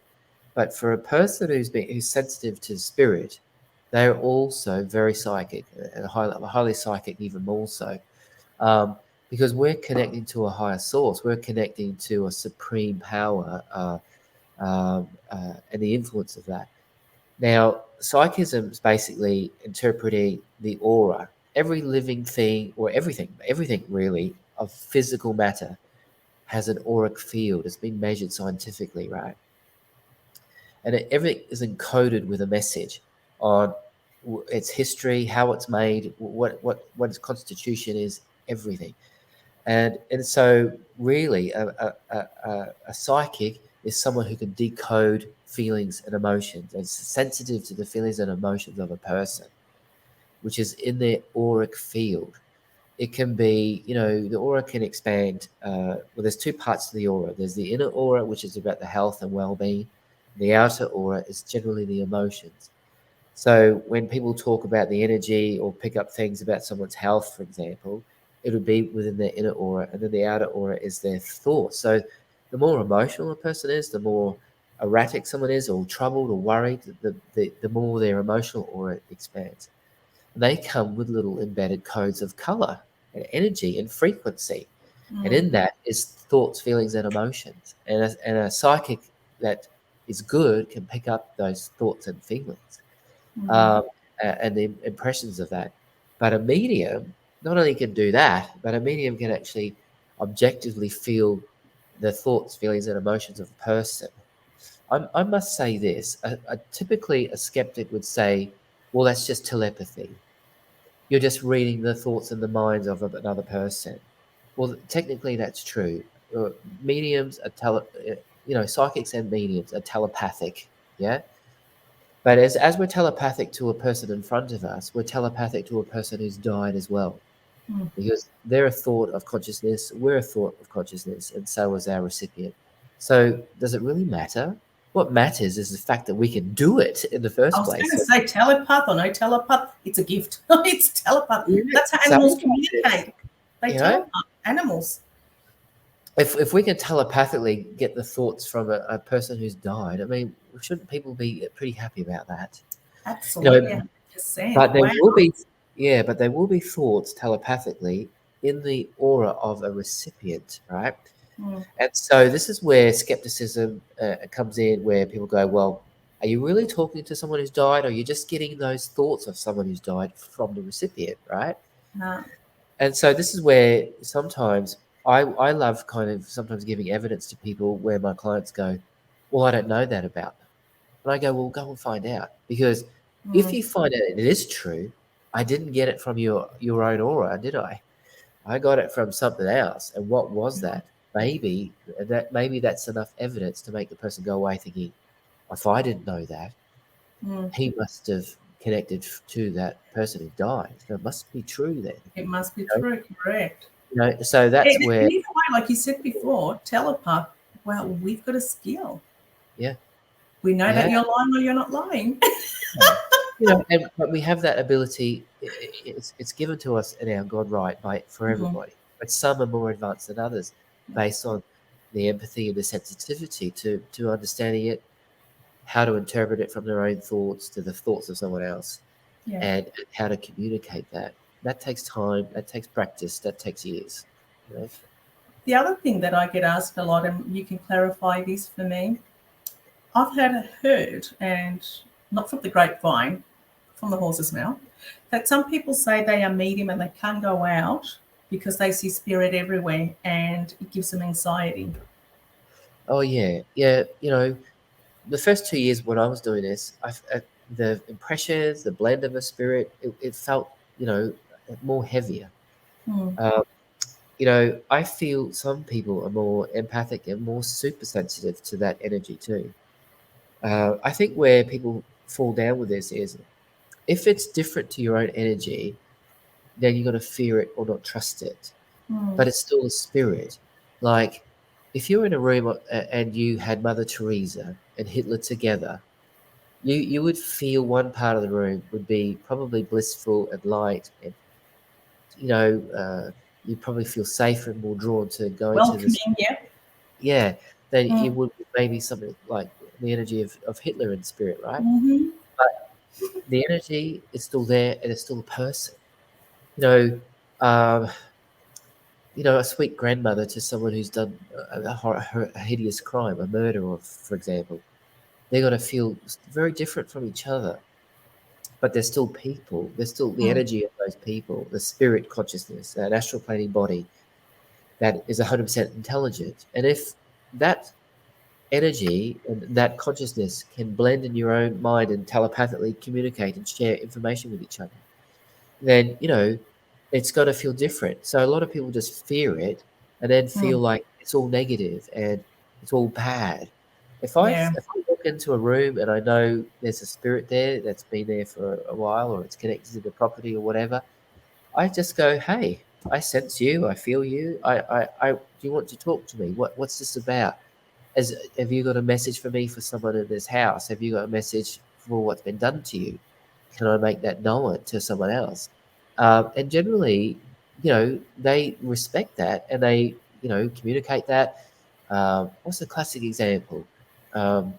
But for a person who's sensitive to spirit, they're also very psychic, and highly psychic even more so. Because we're connecting to a higher source, we're connecting to a supreme power, and the influence of that. Now, psychism is basically interpreting the aura. Every living thing, or everything really, of physical matter has an auric field. It's been measured scientifically, right? And everything is encoded with a message on its history, how it's made, what its constitution is, everything. And so really a psychic is someone who can decode feelings and emotions and is sensitive to the feelings and emotions of a person, which is in their auric field. It can be, the aura can expand. Well, there's two parts to the aura. There's the inner aura, which is about the health and well-being. The outer aura is generally the emotions. So when people talk about the energy or pick up things about someone's health, for example, it would be within their inner aura, and then the outer aura is their thoughts. So the more emotional a person is, the more erratic someone is, or troubled or worried, the more their emotional aura expands. And they come with little embedded codes of color and energy and frequency. And in that is thoughts, feelings, and emotions. And a psychic that is good can pick up those thoughts and feelings, and the impressions of that. But a medium not only can do that, but a medium can actually objectively feel the thoughts, feelings, and emotions of a person. I must say this: typically, a skeptic would say, "Well, that's just telepathy. You're just reading the thoughts and the minds of another person." Well, technically, that's true. Mediums are psychics and mediums are telepathic. Yeah. But as we're telepathic to a person in front of us, we're telepathic to a person who's died as well. Because they're a thought of consciousness, we're a thought of consciousness, and so is our recipient. So does it really matter? What matters is the fact that we can do it in the first place. I was going to say telepath or no telepath, it's a gift. It's telepath. Yeah, that's how animals communicate. They telepath, animals. If we can telepathically get the thoughts from a person who's died, I mean, shouldn't people be pretty happy about that? Absolutely. But there will be, but there will be thoughts telepathically in the aura of a recipient, right? And so this is where skepticism comes in, where people go, well, are you really talking to someone who's died, or are you just getting those thoughts of someone who's died from the recipient, right? No. And so this is where sometimes I love kind of sometimes giving evidence to people where my clients go, well, I don't know that about them. And I go, well, go and find out. Because if you find out it is true, I didn't get it from your own aura, did I? I got it from something else. And what was that? Maybe that's enough evidence to make the person go away thinking, if I didn't know that, he must have connected to that person who died. So it must be true then. It must be true, correct. So that's where... Either way, like you said before, telepath, well, we've got a skill. Yeah. We know that Yeah. you're lying or you're not lying. Yeah. But we have that ability. It's given to us in our God right for Mhm. everybody, but some are more advanced than others, based on the empathy and the sensitivity to understanding it, how to interpret it from their own thoughts to the thoughts of someone else, Yeah. and how to communicate that. That takes time. That takes practice. That takes years. You know? The other thing that I get asked a lot, and you can clarify this for me, I've heard, and not from the grapevine, from the horse's mouth, that some people say they are medium and they can't go out because they see spirit everywhere and it gives them anxiety. Oh yeah, yeah. The first 2 years when I was doing this, the impressions, the blend of a spirit, it felt, more heavier. Hmm. Um, I feel some people are more empathic and more super sensitive to that energy too. I think where people fall down with this is if it's different to your own energy, then you got to fear it or not trust it. Hmm. But it's still a spirit. Like if you're in a room and you had Mother Teresa and Hitler together, you would feel one part of the room would be probably blissful and light, and you know uh, you probably feel safer and more drawn to going to this. Welcoming, yeah. Yeah, than Hmm. it would be maybe something like the energy of Hitler in spirit, right? Hmm. But the energy is still there, and it's still a person. You know, um, a sweet grandmother to someone who's done a hideous crime, a murder, or for example, they're going to feel very different from each other. But they're still people. There's still the Hmm. energy of those people, the spirit consciousness, an astral planing body that is 100% intelligent. And if that energy and that consciousness can blend in your own mind and telepathically communicate and share information with each other, then it's got to feel different. So a lot of people just fear it and then Hmm. feel like it's all negative and it's all bad. If I walk into a room and I know there's a spirit there that's been there for a while, or it's connected to the property or whatever, I just go, hey, I sense you, I feel you. Do you want to talk to me? What's this about? Have you got a message for me for someone in this house? Have you got a message for what's been done to you? Can I make that known to someone else? And generally, they respect that and they, communicate that. What's a classic example? Um,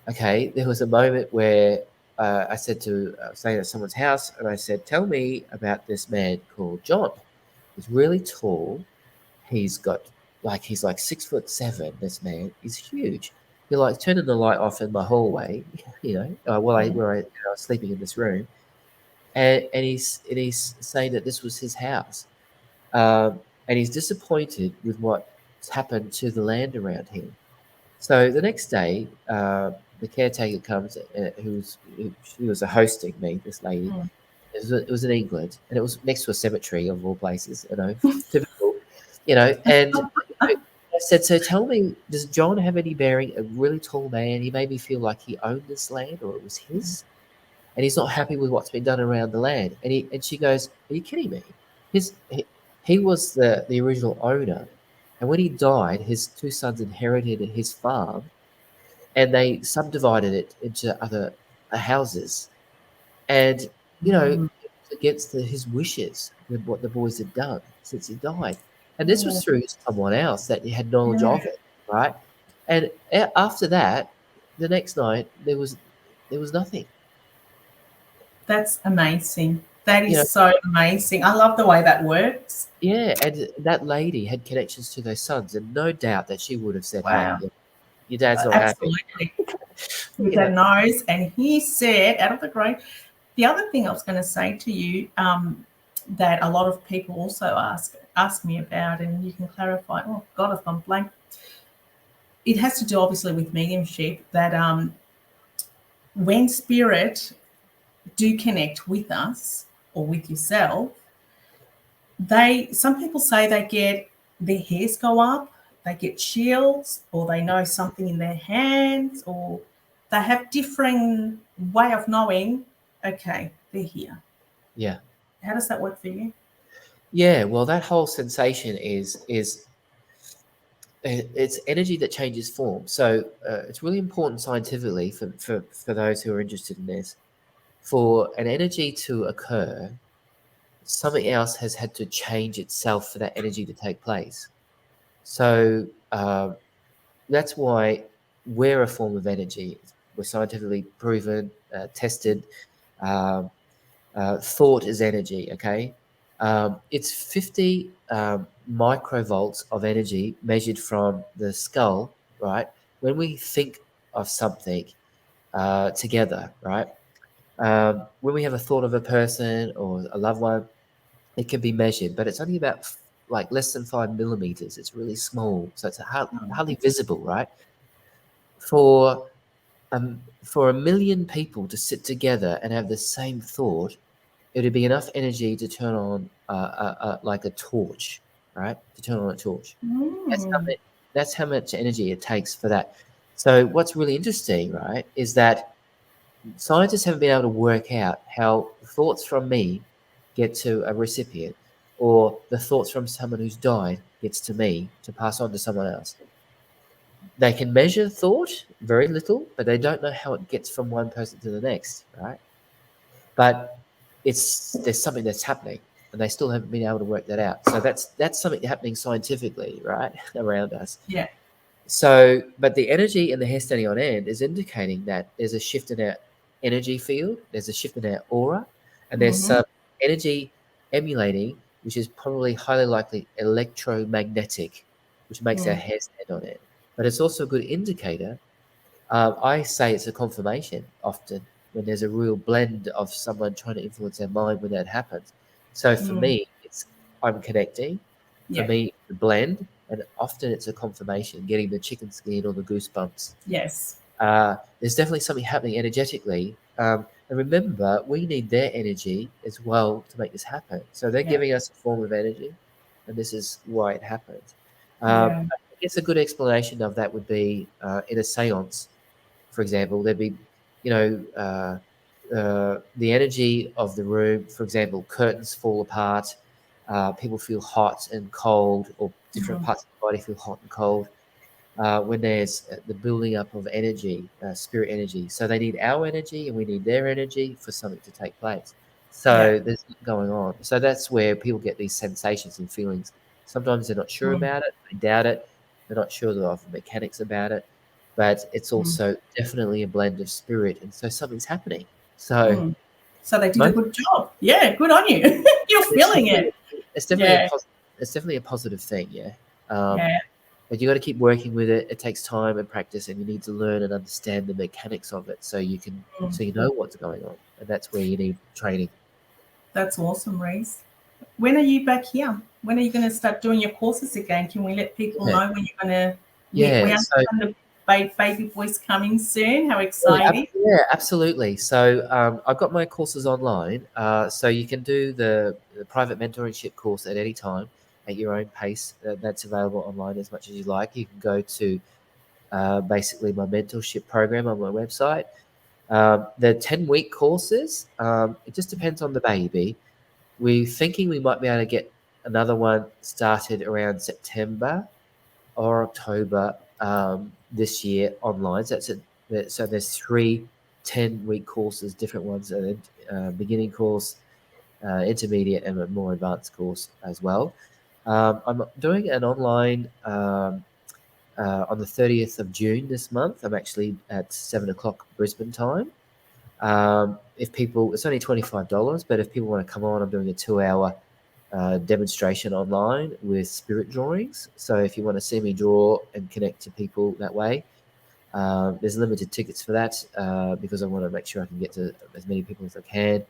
okay, there was a moment where I said I was staying at someone's house and I said, tell me about this man called John. He's really tall. He's like 6'7". This man is huge. He like turning the light off in my hallway, while Hmm. I was sleeping in this room, and he's saying that this was his house, and he's disappointed with what's happened to the land around him. So the next day, the caretaker comes, she was hosting me. This lady, Hmm. it was in England, and it was next to a cemetery of all places. Typical, and I said, so tell me, does John have any bearing? A really tall man. He made me feel like he owned this land or it was his, and he's not happy with what's been done around the land. And she goes, "Are you kidding me? He was the original owner, and when he died, his two sons inherited his farm, and they subdivided it into other houses, and it Hmm. was against his wishes with what the boys had done since he died, and this was Oh, through someone else that had knowledge yeah. of it, right? And after that, the next night there was nothing, That's amazing. That you is know. so amazing. I love the way that works. Yeah, and that lady had connections to those sons, and no doubt that she would have said, "Hey, Wow. your dad's not happy." Absolutely. Your You know, dad knows. And he said, out of the great, the other thing I was going to say to you, that a lot of people also ask me about, and you can clarify. Oh God, I've gone blank. It has to do obviously with mediumship. That when spirit do connect with us or with yourself, some people say they get their hairs go up, they get chills, or they know something in their hands, or they have different way of knowing, okay, they're here. yeah, How does that work for you? yeah. Well, that whole sensation is it's energy that changes form. So it's really important scientifically for those who are interested in this. For an energy to occur, something else has had to change itself for that energy to take place. So that's why we're a form of energy. We're scientifically proven, tested. Um, thought is energy, okay? It's 50 microvolts of energy measured from the skull, right? When we think of something together, right? When we have a thought of a person or a loved one, it can be measured, but it's only about like less than 5 millimeters. It's really small, so it's hardly visible, right? For for a million people to sit together and have the same thought, it would be enough energy to turn on like a torch, right? To turn on a torch. That's how Mm. much, that's how much energy it takes for that. So what's really interesting, right, is that scientists haven't been able to work out how thoughts from me get to a recipient, or the thoughts from someone who's died gets to me to pass on to someone else. They can measure thought very little, but they don't know how it gets from one person to the next, right? But there's something that's happening, and they still haven't been able to work that out. So that's something happening scientifically, right, around us. Yeah. So, but the energy in the hair standing on end is indicating that there's a shift in our energy field, there's a shift in our aura, and there's Mm-hmm. some energy emulating, which is probably highly likely electromagnetic, which makes our Mm. hair stand on end. But it's also a good indicator. I say it's a confirmation often when there's a real blend of someone trying to influence our mind when that happens. So for Mm. me, it's I'm connecting. For Yeah. me, the blend, and often it's a confirmation, getting the chicken skin or the goosebumps. Yes. There's definitely something happening energetically. And remember, we need their energy as well to make this happen. So they're Yeah. giving us a form of energy, and this is why it happens. Yeah. I guess a good explanation of that would be in a seance, for example, there'd be, the energy of the room. For example, curtains fall apart, people feel hot and cold, or different Mm. parts of the body feel hot and cold when there's the building up of energy, spirit energy. So they need our energy and we need their energy for something to take place. Yeah. So there's something going on. So that's where people get these sensations and feelings. Sometimes they're not sure Mm. about it, they doubt it, they're not sure of the mechanics about it, but it's Mm. also definitely a blend of spirit. And so something's happening. So Mm. So they did a most, good job. Yeah. Good on you. You're it's feeling definitely, it. it's definitely a Yeah. positive, it's definitely a positive thing. Yeah. Um, Yeah. but you got to keep working with it. It takes time and practice, and you need to learn and understand the mechanics of it Mm. so you know what's going on. And that's where you need training. That's awesome, Rhys. When are you back here? When are you going to start doing your courses again? Can we let people Yeah, know when you're going to? Yeah, we yeah. So understand the baby boy's coming soon. How yeah, exciting! yeah, absolutely. So I've got my courses online, so you can do the private mentorship course at any time at your own pace. That's available online as much as you like. You can go to basically my mentorship program on my website. The 10-week courses, it just depends on the baby. We're thinking we might be able to get another one started around September or October this year online. So so there's 3 10-week courses, different ones, beginning course, intermediate, and a more advanced course as well. I'm doing an online on the 30th of June this month. I'm actually at 7 o'clock Brisbane time. If people, it's only $25, but if people want to come on, I'm doing a 2 hour demonstration online with spirit drawings. So if you want to see me draw and connect to people that way, there's limited tickets for that because I want to make sure I can get to as many people as I can.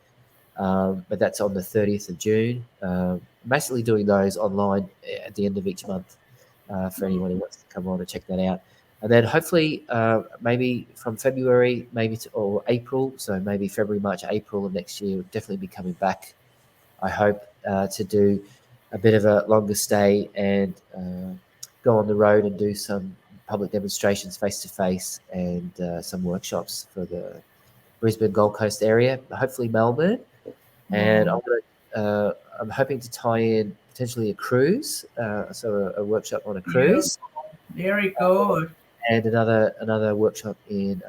But that's on the 30th of June. Basically doing those online at the end of each month for anyone who wants to come on and check that out. And then hopefully, maybe from February, or April, so maybe February, March, April of next year, we'll definitely be coming back. I hope to do a bit of a longer stay and go on the road and do some public demonstrations face to face and some workshops for the Brisbane Gold Coast area, hopefully Melbourne. And Mm. I'm hoping to tie in potentially a cruise, so a workshop on a cruise. Beautiful. Very good. and another workshop in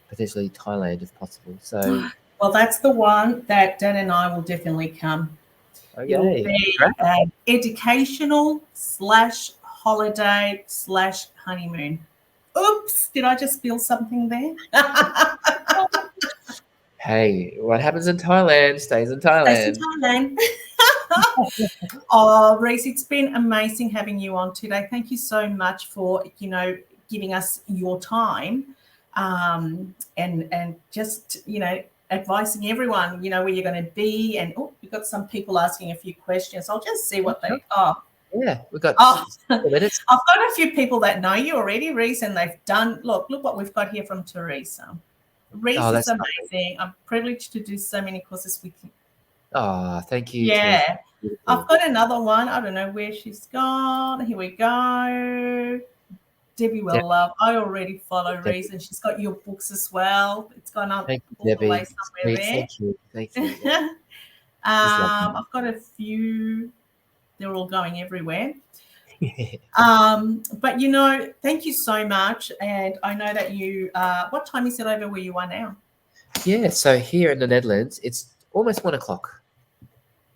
potentially Thailand if possible. So Well, that's the one that Dan and I will definitely come. It'll okay, be educational / holiday / honeymoon. Oops, did I just spill something there? hey, what happens in Thailand stays in Stays in Thailand. Thailand. Oh, Rhys, it's been amazing having you on today. Thank you so much for, giving us your time, and just, advising everyone, where you're going to be. And we've got some people asking a few questions. I'll just see what they are. Yeah, we've got Oh, 4 minutes. I've got a few people that know you already, Rhys, and they've done. Look what we've got here from Teresa. Rhys Oh, is that's lovely. amazing. I'm privileged to do so many courses with you. Oh, thank you, Teresa. Yeah. Beautiful. I've got another one. I don't know where she's gone. Here we go. Debbie will love. I already follow Debbie. Rhys, and she's got your books as well. It's gone up Thank you, all the way Debbie. somewhere Sweet. there. Thank you. Yeah, it's lovely. I've got a few. They're all going everywhere. Yeah. But thank you so much. And I know that you. What time is it over where you are now? Yeah, so here in the Netherlands, it's almost 1 o'clock.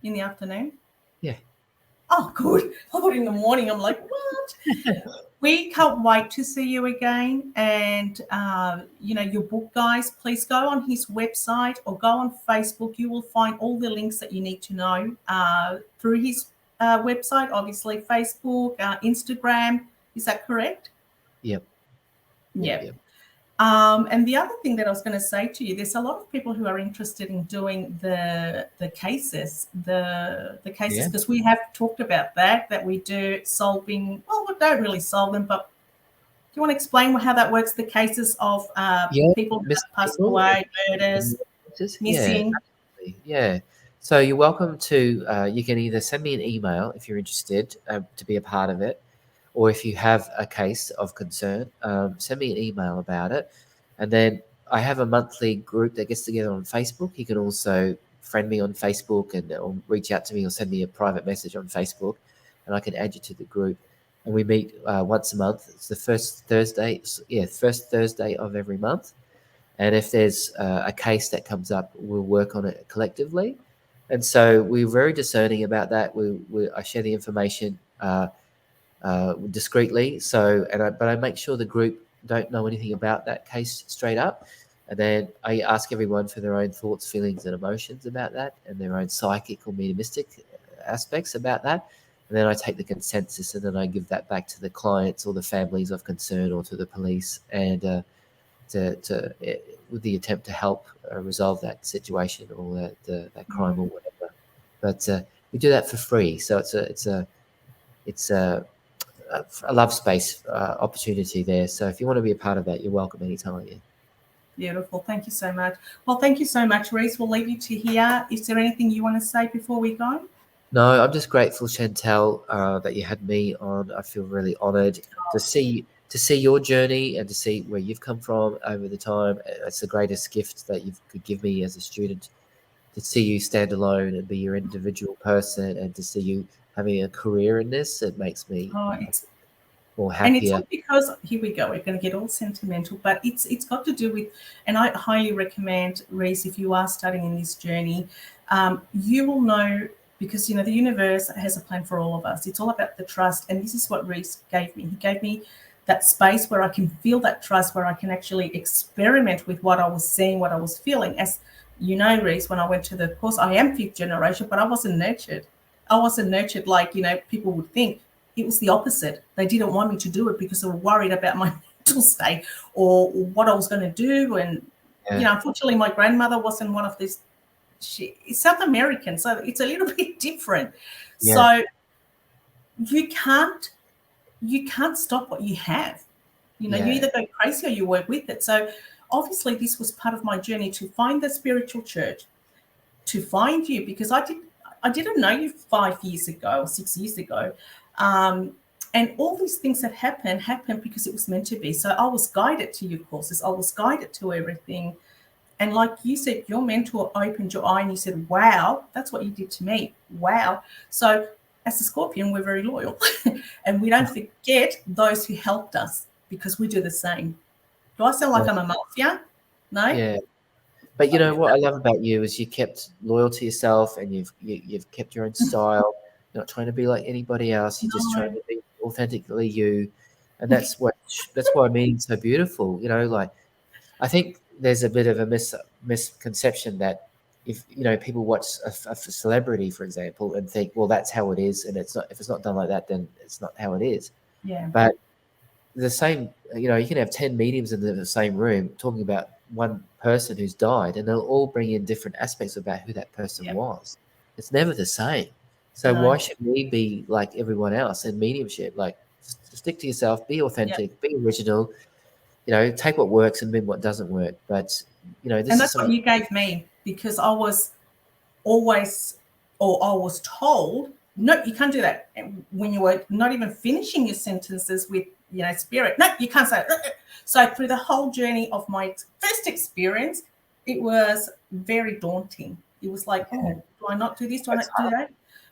In the afternoon? Yeah. Oh, good. I thought in the morning. I'm like, what? We can't wait to see you again. And, your book, guys, please go on his website or go on Facebook. You will find all the links that you need to know through his website, obviously, Facebook, Instagram. Is that correct? Yep. Yep. And the other thing that I was going to say to you, there's a lot of people who are interested in doing the cases, the cases, because we have talked about that we do solving. Well, we don't really solve them, but do you want to explain how that works? The cases of people who have passed away, murders, missing. Yeah. So you're welcome to. You can either send me an email if you're interested to be a part of it, or if you have a case of concern, send me an email about it. And then I have a monthly group that gets together on Facebook. You can also friend me on Facebook or reach out to me or send me a private message on Facebook, and I can add you to the group. And we meet once a month. It's the first Thursday. First Thursday of every month. And if there's a case that comes up, we'll work on it collectively. And so we're very discerning about that. I share the information discreetly. But I make sure the group don't know anything about that case straight up. And then I ask everyone for their own thoughts, feelings, and emotions about that, and their own psychic or mediumistic aspects about that. And then I take the consensus, and then I give that back to the clients or the families of concern or to the police, and with the attempt to help resolve that situation or that crime or whatever. But we do that for free, so it's a love space opportunity there. So if you want to be a part of that, you're welcome anytime. Yeah. Beautiful. Thank you so much. Well, thank you so much, Rhys. We'll leave you to here. Is there anything you want to say before we go? No, I'm just grateful, Chantel, that you had me on. I feel really honoured to see your journey and to see where you've come from over the time. It's the greatest gift that you could give me as a student, to see you stand alone and be your individual person, and to see you having a career in this. It makes me more happier. And it's all because, here we go, we're going to get all sentimental, but it's got to do with, and I highly recommend, Rhys, if you are starting in this journey, you will know, because the universe has a plan for all of us. It's all about the trust, and this is what Rhys gave me. He gave me that space where I can feel that trust, where I can actually experiment with what I was seeing, what I was feeling. As you know, Rhys, when I went to the course, I am 5th generation, but I wasn't nurtured. I wasn't nurtured like people would think. It was the opposite. They didn't want me to do it because they were worried about my mental state or what I was going to do. And unfortunately, my grandmother wasn't one of these. She's South American, so it's a little bit different. Yeah. So you can't stop what you have. You either go crazy or you work with it. So obviously this was part of my journey to find the spiritual church, to find you, because I didn't know you 5 years ago or 6 years ago. And all these things that happened because it was meant to be. So I was guided to your courses. I was guided to everything. And like you said, your mentor opened your eye and you said, wow, that's what you did to me. Wow. So as a Scorpion, we're very loyal and we don't forget those who helped us because we do the same. Do I sound like I'm a mafia? No? Yeah. But you know what I love about you is you kept loyal to yourself, and you've kept your own style. You're not trying to be like anybody else. You're just trying No. to be authentically you, and that's what means so beautiful. You know, like I think there's a bit of a misconception that if people watch a celebrity, for example, and think, well, that's how it is, and it's not. If it's not done like that, then it's not how it is. Yeah. But the same, you can have 10 mediums in the same room talking about one person who's died, and they'll all bring in different aspects about who that person Yep. was. It's never the same. So No. why should we be like everyone else in mediumship? Like, stick to yourself, be authentic, be original, take what works and leave what doesn't work. But, this And is that's what something. you gave me, because I was always, or I was told, no, you can't do that. And when you were not even finishing your sentences with, spirit, no, you can't say it. So through the whole journey of my first experience, it was very daunting. It was like, oh, do I not do this? Do I not do that?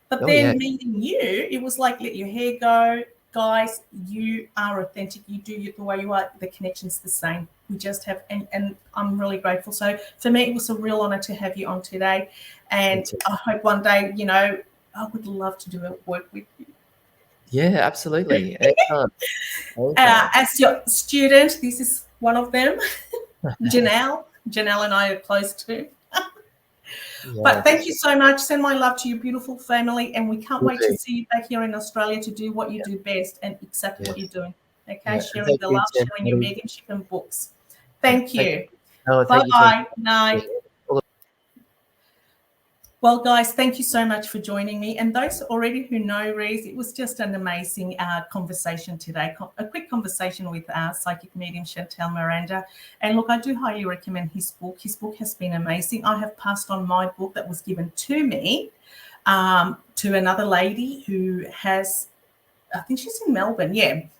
But Oh, then yeah. meeting you, it was like, let your hair go. Guys, you are authentic. You do it the way you are. The connection's the same. We just have, and I'm really grateful. So for me, it was a real honor to have you on today. And I hope one day, I would love to do a work with you. Yeah, absolutely. Anytime. Anytime. As your student, this is one of them, Janelle. Janelle and I are close too. But thank you so much. Send my love to your beautiful family, and we can't wait to see you back here in Australia to do what you do best and exactly what you're doing. Okay, sharing the love, sharing your mediumship and books. Thank you. Bye. Night. Well, guys, thank you so much for joining me. And those already who know Rhys, it was just an amazing conversation today, a quick conversation with psychic medium Chantel Miranda. And look, I do highly recommend his book. His book has been amazing. I have passed on my book that was given to me to another lady who has, I think she's in Melbourne,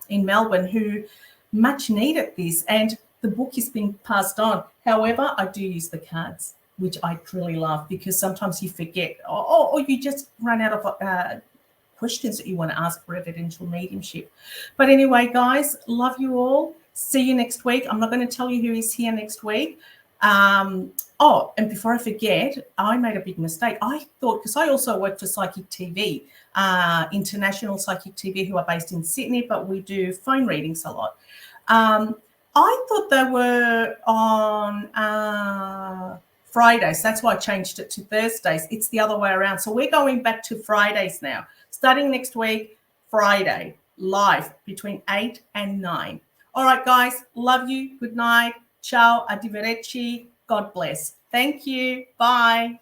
in Melbourne, who much needed this. And the book is being passed on. However, I do use the cards, which I truly love, because sometimes you forget or you just run out of questions that you want to ask for evidential mediumship. But anyway, guys, love you all. See you next week. I'm not going to tell you who is here next week. And before I forget, I made a big mistake. I thought, because I also work for Psychic TV, International Psychic TV, who are based in Sydney, but we do phone readings a lot. I thought they were on Fridays. That's why I changed it to Thursdays. It's the other way around. So we're going back to Fridays now. Starting next week, Friday, live between 8 and 9. All right, guys. Love you. Good night. Ciao. Arrivederci. God bless. Thank you. Bye.